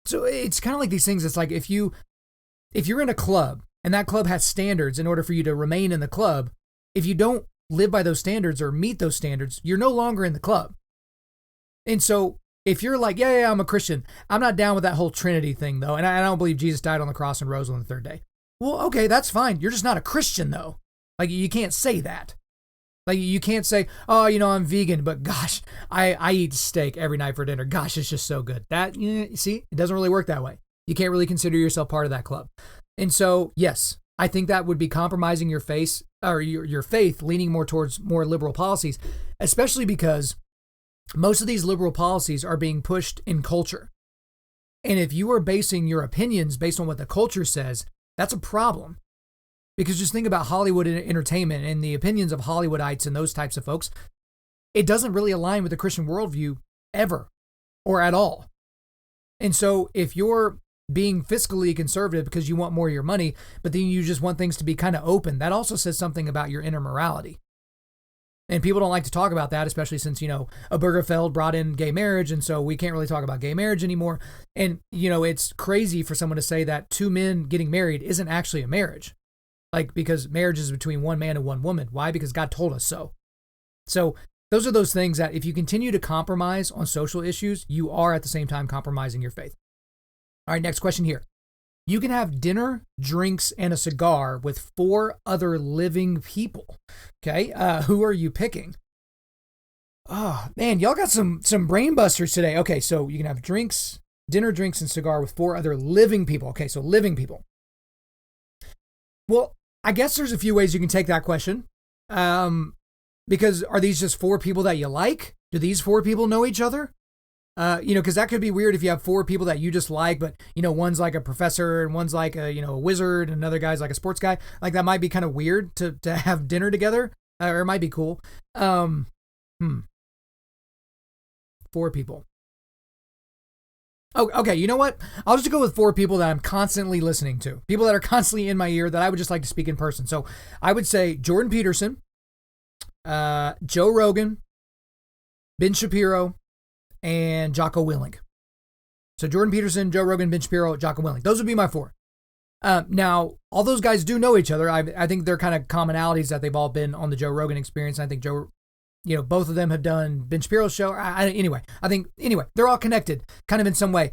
So it's kind of like these things. It's like if you're in a club and that club has standards in order for you to remain in the club, if you don't live by those standards or meet those standards, you're no longer in the club. And so if you're like, yeah, I'm a Christian, I'm not down with that whole Trinity thing though, and I don't believe Jesus died on the cross and rose on the third day. Well, okay, that's fine. You're just not a Christian though. Like you can't say that. Like you can't say, oh, I'm vegan, but gosh, I eat steak every night for dinner. Gosh, it's just so good. That, see, it doesn't really work that way. You can't really consider yourself part of that club. And so, yes, I think that would be compromising your faith, or your faith, leaning more towards more liberal policies, especially because most of these liberal policies are being pushed in culture. And if you are basing your opinions based on what the culture says, that's a problem. Because just think about Hollywood entertainment and the opinions of Hollywoodites and those types of folks. It doesn't really align with the Christian worldview ever or at all. And so if you're being fiscally conservative because you want more of your money, but then you just want things to be kind of open, that also says something about your inner morality. And people don't like to talk about that, especially since, Obergefell brought in gay marriage. And so we can't really talk about gay marriage anymore. And, it's crazy for someone to say that two men getting married isn't actually a marriage. Like, because marriage is between one man and one woman. Why? Because God told us so. So those are those things that if you continue to compromise on social issues, you are at the same time compromising your faith. All right, next question here. You can have dinner, drinks, and a cigar with 4 other living people. Okay, who are you picking? Oh, man, y'all got some brain busters today. Okay, so you can have dinner, drinks, and cigar with 4 other living people. Okay, so living people. Well, I guess there's a few ways you can take that question. Because are these just 4 people that you like? Do these 4 people know each other? Because that could be weird if you have 4 people that you just like, but, one's like a professor and one's like a wizard and another guy's like a sports guy. Like that might be kind of weird to have dinner together, or it might be cool. 4 people. Oh, okay. You know what? I'll just go with 4 people that I'm constantly listening to. People that are constantly in my ear that I would just like to speak in person. So I would say Jordan Peterson, Joe Rogan, Ben Shapiro, and Jocko Willink. So Jordan Peterson, Joe Rogan, Ben Shapiro, Jocko Willink. Those would be my 4. Now, all those guys do know each other. I think they're kind of commonalities that they've all been on the Joe Rogan Experience. I think both of them have done Ben Shapiro's show. Anyway, they're all connected kind of in some way.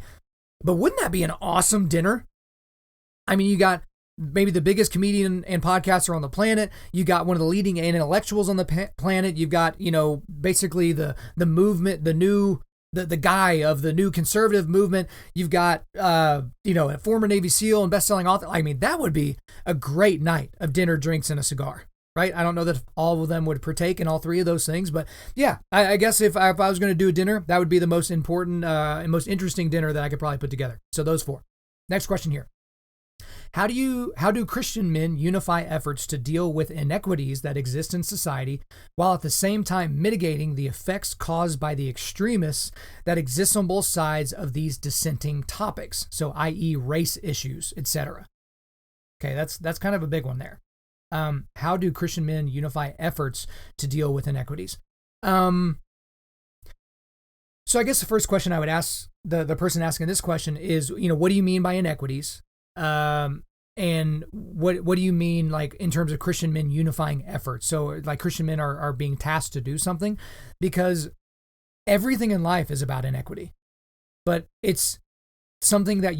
But wouldn't that be an awesome dinner? I mean, you got maybe the biggest comedian and podcaster on the planet. You got one of the leading intellectuals on the planet. You've got, basically the movement, the guy of the new conservative movement. You've got, a former Navy SEAL and best-selling author. I mean, that would be a great night of dinner, drinks, and a cigar. Right? I don't know that all of them would partake in all 3 of those things, but yeah, I guess if I was going to do a dinner, that would be the most important and most interesting dinner that I could probably put together. So those 4. Next question here. How do Christian men unify efforts to deal with inequities that exist in society while at the same time mitigating the effects caused by the extremists that exist on both sides of these dissenting topics? So i.e. race issues, etc. Okay, that's kind of a big one there. How do Christian men unify efforts to deal with inequities? So I guess the first question I would ask the person asking this question is, what do you mean by inequities? And what do you mean, like, in terms of Christian men unifying efforts? So like Christian men are being tasked to do something, because everything in life is about inequity, but it's something that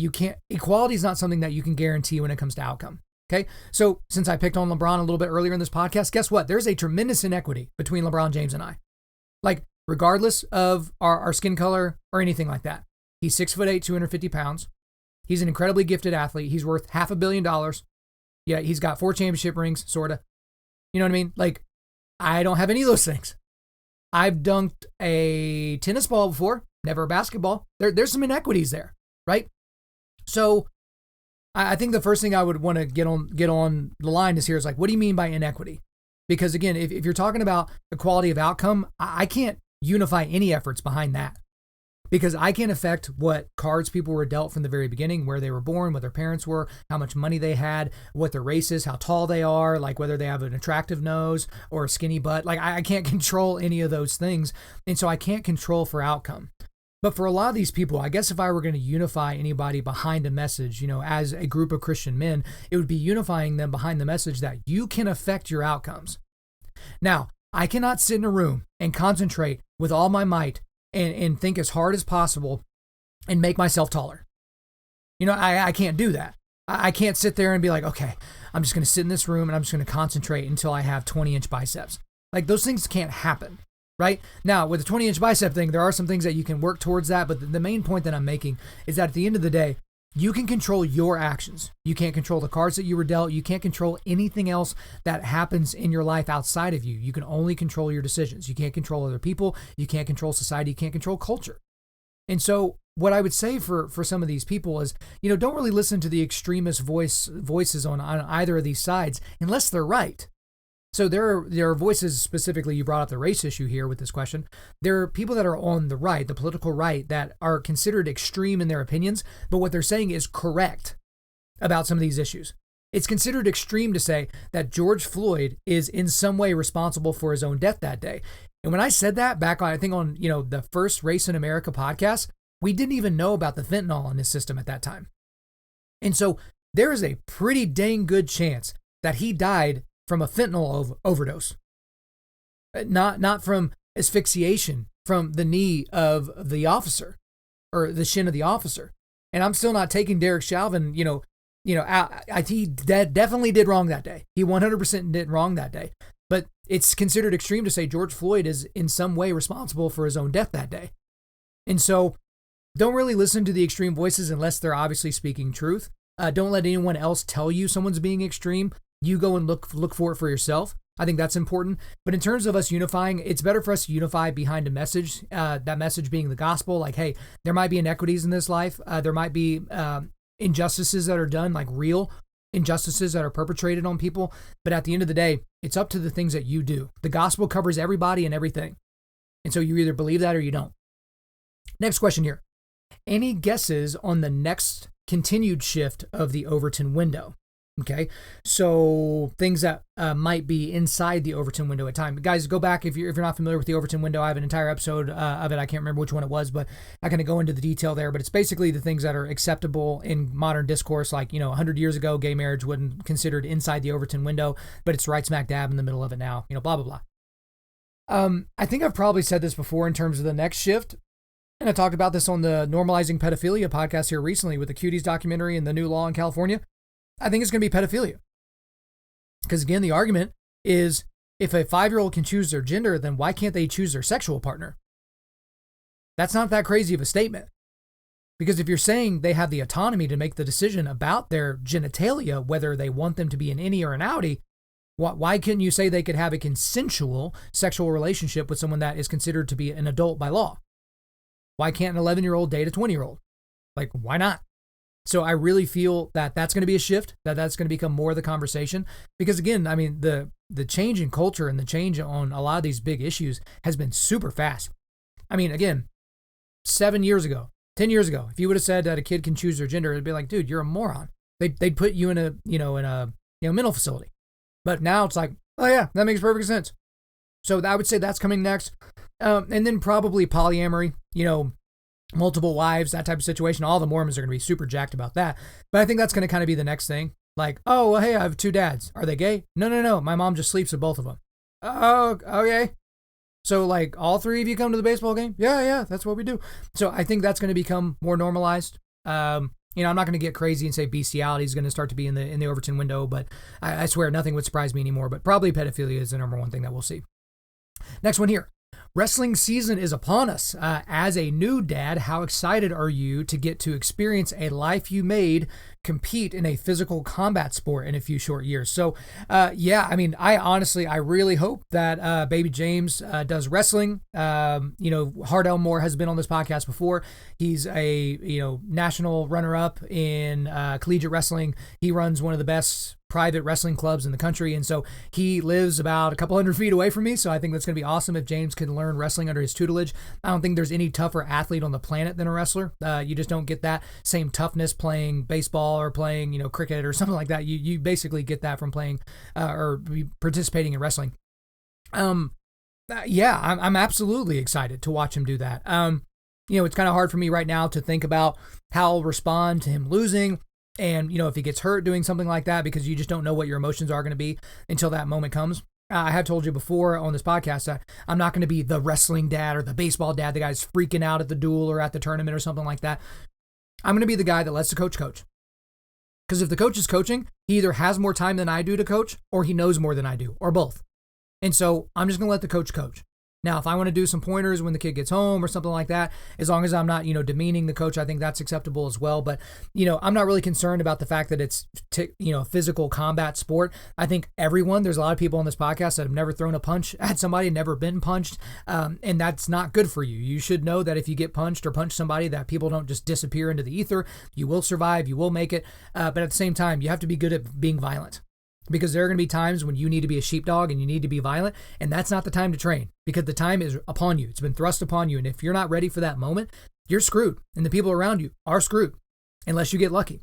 equality is not something that you can guarantee when it comes to outcome. Okay, so since I picked on LeBron a little bit earlier in this podcast, guess what? There's a tremendous inequity between LeBron James and I. Like, regardless of our skin color or anything like that. He's 6'8", 250 pounds. He's an incredibly gifted athlete. He's worth $500 million. Yeah, he's got 4 championship rings, sort of. You know what I mean? Like, I don't have any of those things. I've dunked a tennis ball before, never a basketball. There's some inequities there, right? So I think the first thing I would want to get on the line is like, what do you mean by inequity? Because again, if you're talking about equality of outcome, I can't unify any efforts behind that. because I can't affect what cards people were dealt from the very beginning, where they were born, what their parents were, how much money they had, what their race is, how tall they are, like whether they have an attractive nose or a skinny butt. Like I can't control any of those things. And so I can't control for outcome. But for a lot of these people, I guess if I were going to unify anybody behind a message, as a group of Christian men, it would be unifying them behind the message that you can affect your outcomes. Now, I cannot sit in a room and concentrate with all my might and think as hard as possible and make myself taller. I can't do that. I can't sit there and be like, okay, I'm just going to sit in this room and I'm just going to concentrate until I have 20-inch biceps. Like those things can't happen, right? Now, with the 20-inch bicep thing, there are some things that you can work towards that. But the main point that I'm making is that at the end of the day, you can control your actions. You can't control the cards that you were dealt. You can't control anything else that happens in your life outside of you. You can only control your decisions. You can't control other people. You can't control society. You can't control culture. And so what I would say for some of these people is, don't really listen to the extremist voices on either of these sides unless they're right. So there are voices, specifically, you brought up the race issue here with this question. There are people that are on the right, the political right, that are considered extreme in their opinions, but what they're saying is correct about some of these issues. It's considered extreme to say that George Floyd is in some way responsible for his own death that day. And when I said that back on, I think on, the first Race in America podcast, we didn't even know about the fentanyl in his system at that time. And so there is a pretty dang good chance that he died from a fentanyl overdose, not from asphyxiation from the knee of the officer or the shin of the officer. And I'm still not taking Derek Chauvin, he definitely did wrong that day. He 100% did wrong that day. But it's considered extreme to say George Floyd is in some way responsible for his own death that day. And so don't really listen to the extreme voices unless they're obviously speaking truth. Don't let anyone else tell you someone's being extreme. You go and look for it for yourself. I think that's important. But in terms of us unifying, it's better for us to unify behind a message, that message being the gospel. Like, hey, there might be inequities in this life. There might be injustices that are done, like real injustices that are perpetrated on people. But at the end of the day, it's up to the things that you do. The gospel covers everybody and everything. And so you either believe that or you don't. Next question here. Any guesses on the next continued shift of the Overton window? Okay, so things that might be inside the Overton window at time. Guys, go back if you're not familiar with the Overton window. I have an entire episode of it. I can't remember which one it was, but I kind of go into the detail there. But it's basically the things that are acceptable in modern discourse. Like 100 years ago, gay marriage wasn't considered inside the Overton window, but it's right smack dab in the middle of it now. Blah blah blah. I think I've probably said this before in terms of the next shift. And I talked about this on the Normalizing Pedophilia podcast here recently with the Cuties documentary and the new law in California. I think it's going to be pedophilia. Because again, the argument is if a 5-year-old can choose their gender, then why can't they choose their sexual partner? That's not that crazy of a statement. Because if you're saying they have the autonomy to make the decision about their genitalia, whether they want them to be an innie or an outie, why couldn't you say they could have a consensual sexual relationship with someone that is considered to be an adult by law? Why can't an 11-year-old date a 20-year-old? Like, why not? So I really feel that that's going to be a shift, that's going to become more of the conversation. Because again, I mean, the change in culture and the change on a lot of these big issues has been super fast. I mean, again, 7 years ago, 10 years ago, if you would have said that a kid can choose their gender, it'd be like, dude, you're a moron. They'd put you in a mental facility. But now it's like, oh yeah, that makes perfect sense. So I would say that's coming next. And then probably polyamory, multiple wives, that type of situation. All the Mormons are going to be super jacked about that. But I think that's going to kind of be the next thing. Like, oh, well, hey, I have 2 dads. Are they gay? No. My mom just sleeps with both of them. Oh, okay. So like all 3 of you come to the baseball game? Yeah, that's what we do. So I think that's going to become more normalized. I'm not going to get crazy and say bestiality is going to start to be in the Overton window, but I swear nothing would surprise me anymore. But probably pedophilia is the number one thing that we'll see. Next one here. Wrestling season is upon us. As a new dad, how excited are you to get to experience a life you made compete in a physical combat sport in a few short years? So, I really hope that baby James does wrestling. Hard Elmore has been on this podcast before. He's a national runner-up in collegiate wrestling. He runs one of the best private wrestling clubs in the country. And so he lives about a couple hundred feet away from me. So I think that's going to be awesome if James can learn wrestling under his tutelage. I don't think there's any tougher athlete on the planet than a wrestler. You just don't get that same toughness playing baseball or playing, cricket or something like that. You basically get that from playing or participating in wrestling. Yeah, I'm absolutely excited to watch him do that. It's kind of hard for me right now to think about how I'll respond to him losing. And, if he gets hurt doing something like that, because you just don't know what your emotions are going to be until that moment comes. I have told you before on this podcast that I'm not going to be the wrestling dad or the baseball dad, the guy's freaking out at the duel or at the tournament or something like that. I'm going to be the guy that lets the coach coach. Because if the coach is coaching, he either has more time than I do to coach, or he knows more than I do, or both. And so I'm just going to let the coach coach. Now, if I want to do some pointers when the kid gets home or something like that, as long as I'm not, demeaning the coach, I think that's acceptable as well. But, I'm not really concerned about the fact that it's, a physical combat sport. I think there's a lot of people on this podcast that have never thrown a punch at somebody, never been punched. And that's not good for you. You should know that if you get punched or punch somebody, that people don't just disappear into the ether. You will survive. You will make it. But at the same time, you have to be good at being violent. Because there are going to be times when you need to be a sheepdog and you need to be violent, and that's not the time to train, because the time is upon you. It's been thrust upon you, and if you're not ready for that moment, you're screwed, and the people around you are screwed, unless you get lucky.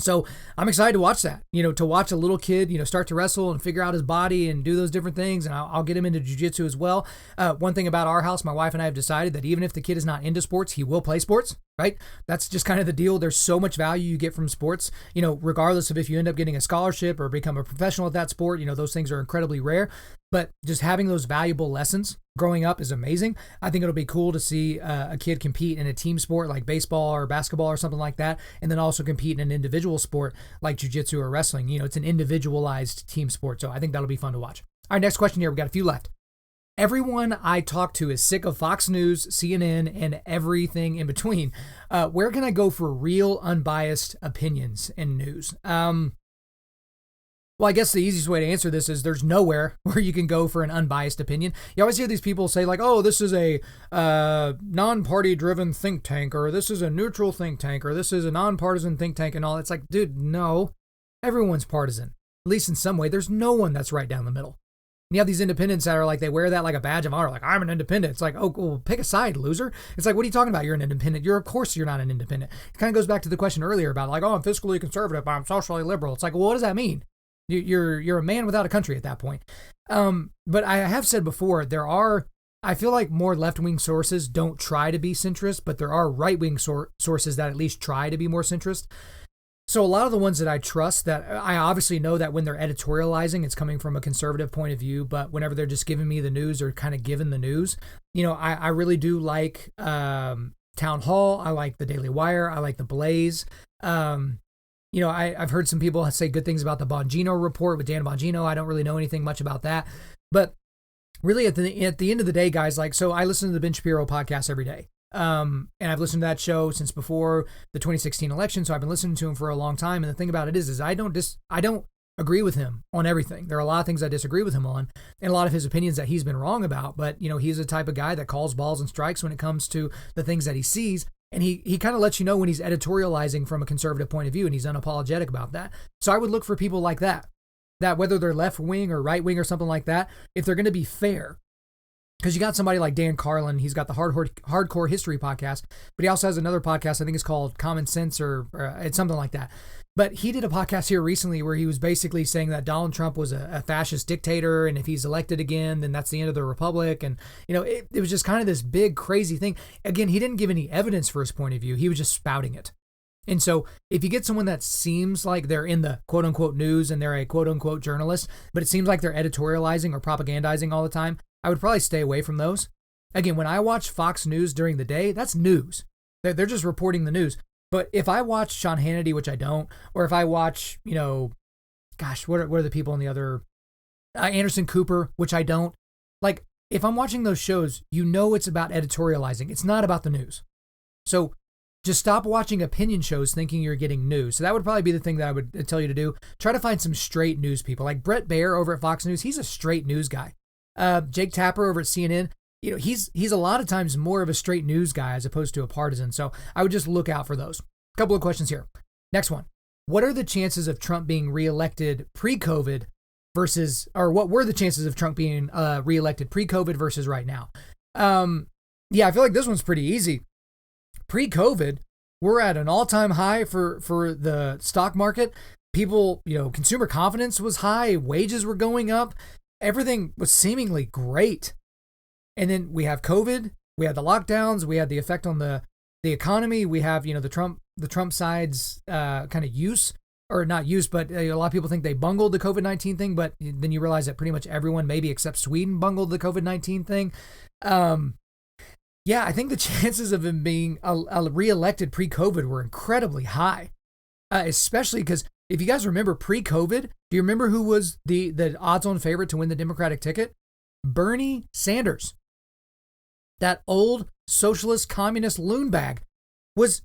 So I'm excited to watch that, to watch a little kid, start to wrestle and figure out his body and do those different things. And I'll get him into jiu-jitsu as well. One thing about our house, my wife and I have decided that even if the kid is not into sports, he will play sports, right? That's just kind of the deal. There's so much value you get from sports, regardless of if you end up getting a scholarship or become a professional at that sport, those things are incredibly rare. But just having those valuable lessons growing up is amazing. I think it'll be cool to see a kid compete in a team sport like baseball or basketball or something like that, and then also compete in an individual sport like jiu-jitsu or wrestling. It's an individualized team sport, so I think that'll be fun to watch. All right, next question here. We've got a few left. Everyone I talk to is sick of Fox News, CNN, and everything in between. Where can I go for real, unbiased opinions and news? Well, I guess the easiest way to answer this is there's nowhere where you can go for an unbiased opinion. You always hear these people say like, oh, this is a non-party driven think tank, or this is a neutral think tank, or this is a nonpartisan think tank and all. It's like, dude, no, everyone's partisan, at least in some way. There's no one that's right down the middle. And you have these independents that are like, they wear that like a badge of honor, like, I'm an independent. It's like, oh, well, pick a side, loser. It's like, what are you talking about? You're an independent. Of course you're not an independent. It kind of goes back to the question earlier about like, oh, I'm fiscally conservative, but I'm socially liberal. It's like, well, what does that mean? You're a man without a country at that point. But I have said before, I feel like more left-wing sources don't try to be centrist, but there are right-wing sources that at least try to be more centrist. So a lot of the ones that I trust, that I obviously know that when they're editorializing, it's coming from a conservative point of view, but whenever they're just giving me the news or kind of giving the news, I really do like Town Hall. I like the Daily Wire. I like the Blaze. I've heard some people say good things about the Bongino report with Dan Bongino. I don't really know anything much about that. But really at the end of the day, guys, so I listen to the Ben Shapiro podcast every day. And I've listened to that show since before the 2016 election. So I've been listening to him for a long time. And the thing about it is I don't agree with him on everything. There are a lot of things I disagree with him on, and a lot of his opinions that he's been wrong about. But, he's the type of guy that calls balls and strikes when it comes to the things that he sees. And he kind of lets you know when he's editorializing from a conservative point of view, and he's unapologetic about that. So I would look for people like that whether they're left wing or right wing or something like that, if they're going to be fair, because you got somebody like Dan Carlin, he's got the Hardcore History podcast, but he also has another podcast, I think it's called Common Sense or it's something like that. But he did a podcast here recently where he was basically saying that Donald Trump was a fascist dictator, and if he's elected again, then that's the end of the republic. And, it was just kind of this big, crazy thing. Again, he didn't give any evidence for his point of view. He was just spouting it. And so if you get someone that seems like they're in the quote unquote news and they're a quote unquote journalist, but it seems like they're editorializing or propagandizing all the time, I would probably stay away from those. Again, when I watch Fox News during the day, that's news. They're just reporting the news. But if I watch Sean Hannity, which I don't, or if I watch, what are the people on the other, Anderson Cooper, which I don't, like, if I'm watching those shows, it's about editorializing. It's not about the news. So just stop watching opinion shows thinking you're getting news. So that would probably be the thing that I would tell you to do. Try to find some straight news people. Like Brett Baer over at Fox News, he's a straight news guy. Jake Tapper over at CNN, he's a lot of times more of a straight news guy as opposed to a partisan. So I would just look out for those. A couple of questions here. Next one. what are the chances of Trump being reelected pre-COVID versus, or what were the chances of Trump being reelected pre-COVID versus right now? Yeah, I feel like this one's pretty easy. Pre-COVID, we're at an all-time high for the stock market. People, consumer confidence was high, wages were going up, everything was seemingly great. And then we have COVID, we had the lockdowns, we had the effect on the economy, we have, the Trump side's kind of use, or not use, but a lot of people think they bungled the COVID-19 thing, but then you realize that pretty much everyone, maybe except Sweden, bungled the COVID-19 thing. Yeah, I think the chances of him being reelected pre-COVID were incredibly high, especially because if you guys remember pre-COVID, do you remember who was the odds-on favorite to win the Democratic ticket? Bernie Sanders. That old socialist communist loon bag was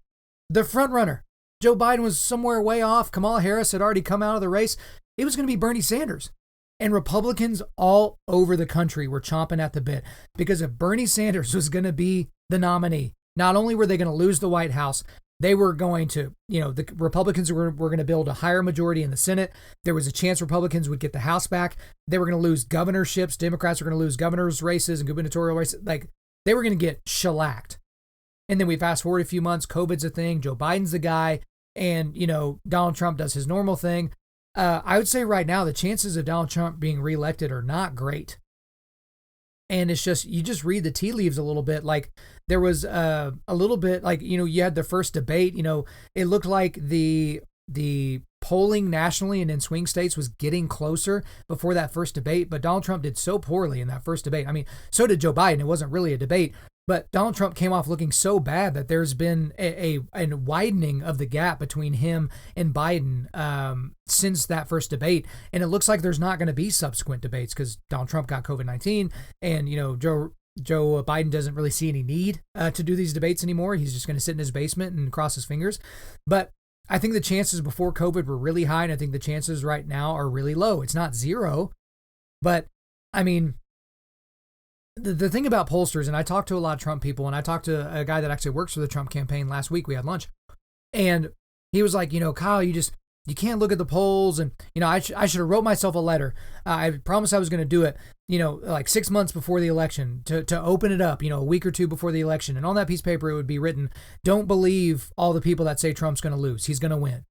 the front runner. Joe Biden was somewhere way off. Kamala Harris had already come out of the race. It was going to be Bernie Sanders. And Republicans all over the country were chomping at the bit because if Bernie Sanders was going to be the nominee, not only were they going to lose the White House, they were going to, the Republicans were going to build a higher majority in the Senate. There was a chance Republicans would get the House back. They were going to lose governorships. Democrats were going to lose governor's races and gubernatorial races. Like, they were going to get shellacked. And then we fast forward a few months, COVID's a thing, Joe Biden's the guy, and, Donald Trump does his normal thing. I would say right now, the chances of Donald Trump being reelected are not great. And it's just, you just read the tea leaves a little bit. Like there was a little bit like, you had the first debate, it looked like the polling nationally and in swing states was getting closer before that first debate. But Donald Trump did so poorly in that first debate. I mean, so did Joe Biden. It wasn't really a debate. But Donald Trump came off looking so bad that there's been a widening of the gap between him and Biden since that first debate. And it looks like there's not going to be subsequent debates because Donald Trump got COVID-19 and, Joe Biden doesn't really see any need to do these debates anymore. He's just going to sit in his basement and cross his fingers. But I think the chances before COVID were really high, and I think the chances right now are really low. It's not zero, but I mean, the thing about pollsters, and I talked to a lot of Trump people, and I talked to a guy that actually works for the Trump campaign last week. We had lunch, and he was like, Kyle, you can't look at the polls, and I should have wrote myself a letter. I promised I was going to do it, like 6 months before the election to open it up, a week or two before the election, and on that piece of paper it would be written, "Don't believe all the people that say Trump's going to lose. He's going to win."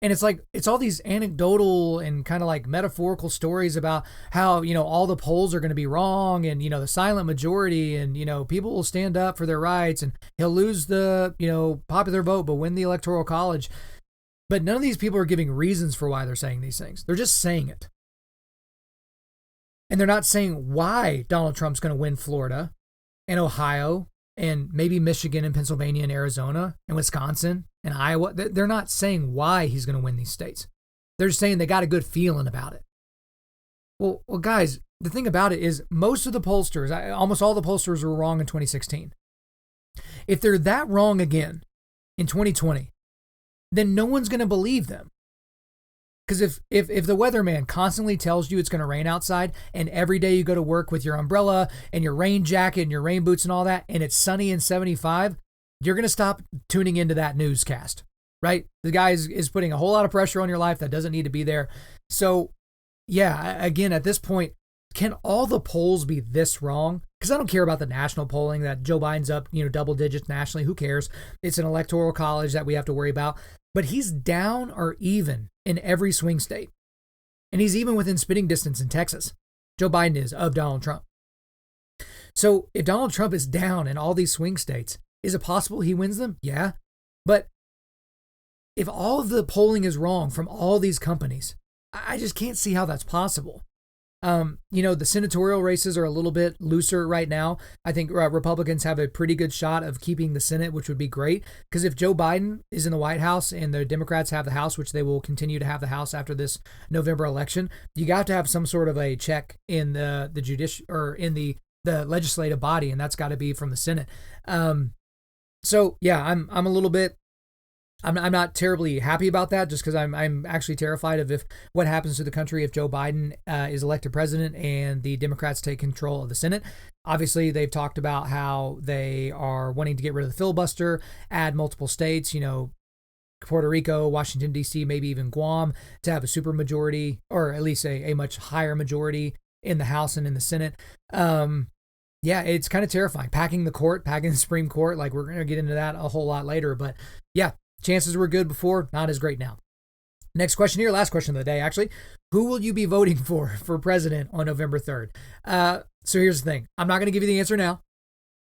And it's like, it's all these anecdotal and kind of like metaphorical stories about how, all the polls are going to be wrong and, the silent majority and, people will stand up for their rights and he'll lose the, popular vote, but win the electoral college. But none of these people are giving reasons for why they're saying these things. They're just saying it. And they're not saying why Donald Trump's going to win Florida and Ohio and maybe Michigan and Pennsylvania and Arizona and Wisconsin and Iowa. They're not saying why he's going to win these states. They're just saying they got a good feeling about it. Well, guys, the thing about it is most of the pollsters, almost all the pollsters were wrong in 2016. If they're that wrong again in 2020, then no one's going to believe them. Because if the weatherman constantly tells you it's going to rain outside and every day you go to work with your umbrella and your rain jacket and your rain boots and all that, and it's sunny and 75, you're going to stop tuning into that newscast, right? The guy is putting a whole lot of pressure on your life that doesn't need to be there. So yeah, again, at this point, can all the polls be this wrong? Because I don't care about the national polling that Joe Biden's up, double digits nationally. Who cares? It's an electoral college that we have to worry about. But he's down or even in every swing state. And he's even within spitting distance in Texas. Joe Biden is of Donald Trump. So if Donald Trump is down in all these swing states, is it possible he wins them? Yeah. But if all of the polling is wrong from all these companies, I just can't see how that's possible. The senatorial races are a little bit looser right now. I think Republicans have a pretty good shot of keeping the Senate, which would be great. Because if Joe Biden is in the White House and the Democrats have the House, which they will continue to have the House after this November election, you got to have some sort of a check in the judicial or in the legislative body, and that's got to be from the Senate. So yeah, I'm a little bit. I'm not terribly happy about that just because I'm actually terrified of what happens to the country if Joe Biden is elected president and the Democrats take control of the Senate. Obviously, they've talked about how they are wanting to get rid of the filibuster, add multiple states, Puerto Rico, Washington, D.C., maybe even Guam to have a super majority, or at least a much higher majority in the House and in the Senate. Yeah, it's kind of terrifying. Packing the Supreme Court. Like, we're going to get into that a whole lot later. But yeah, chances were good before, not as great now. Next question here, last question of the day, actually. Who will you be voting for president on November 3rd? So here's the thing. I'm not going to give you the answer now,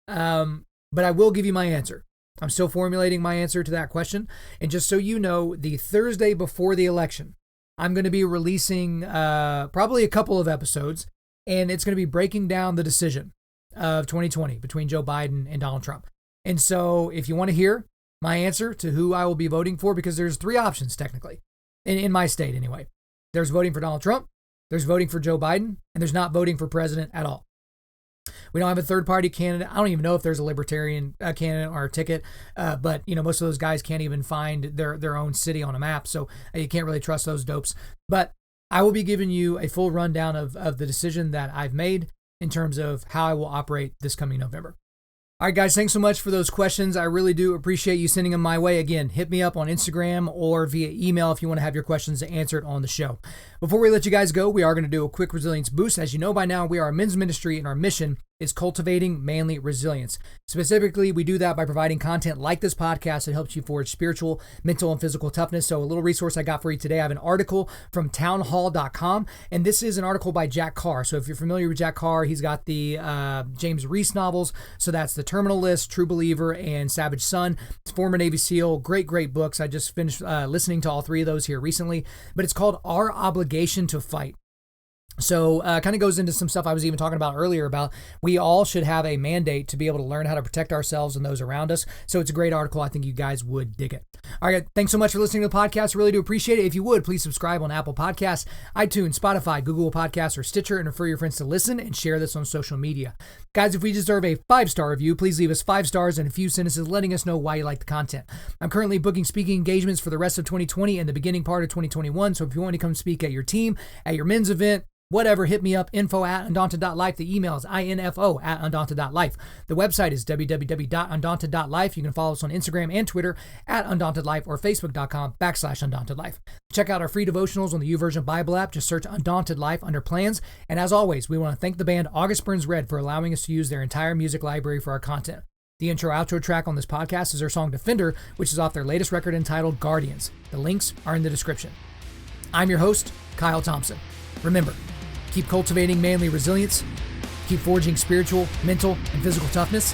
but I will give you my answer. I'm still formulating my answer to that question. And just so you know, the Thursday before the election, I'm going to be releasing probably a couple of episodes, and it's going to be breaking down the decision of 2020 between Joe Biden and Donald Trump. And so if you want to hear my answer to who I will be voting for, because there's three options technically, in my state anyway. There's voting for Donald Trump, there's voting for Joe Biden, and there's not voting for president at all. We don't have a third-party candidate. I don't even know if there's a libertarian candidate or a ticket, but most of those guys can't even find their own city on a map, so you can't really trust those dopes. But I will be giving you a full rundown of the decision that I've made in terms of how I will operate this coming November. All right, guys, thanks so much for those questions. I really do appreciate you sending them my way. Again, hit me up on Instagram or via email if you want to have your questions answered on the show. Before we let you guys go, we are going to do a quick resilience boost. As you know by now, we are a men's ministry, and our mission is cultivating manly resilience. Specifically, we do that by providing content like this podcast that helps you forge spiritual, mental, and physical toughness. So a little resource I got for you today, I have an article from townhall.com, and this is an article by Jack Carr. So if you're familiar with Jack Carr, he's got the James Reese novels. So that's The Terminal List, True Believer, and Savage Son. It's former Navy SEAL. Great books. I just finished listening to all three of those here recently, but it's called Our Obligation to Fight. So kind of goes into some stuff I was even talking about earlier about we all should have a mandate to be able to learn how to protect ourselves and those around us. So it's a great article. I think you guys would dig it. All right. Thanks so much for listening to the podcast. Really do appreciate it. If you would, please subscribe on Apple Podcasts, iTunes, Spotify, Google Podcasts, or Stitcher, and refer your friends to listen and share this on social media. Guys, if we deserve a 5-star review, please leave us 5 stars and a few sentences letting us know why you like the content. I'm currently booking speaking engagements for the rest of 2020 and the beginning part of 2021. So if you want to come speak at your team, at your men's event, whatever, hit me up, info@Undaunted.Life. The email is info@Undaunted.Life. The website is www.Undaunted.Life. You can follow us on Instagram and Twitter @Undaunted.Life or Facebook.com/Undaunted.Life. Check out our free devotionals on the YouVersion Bible app. Just search Undaunted.Life under plans. And as always, we want to thank the band August Burns Red for allowing us to use their entire music library for our content. The intro-outro track on this podcast is their song Defender, which is off their latest record entitled Guardians. The links are in the description. I'm your host, Kyle Thompson. Remember, keep cultivating manly resilience, keep forging spiritual, mental, and physical toughness,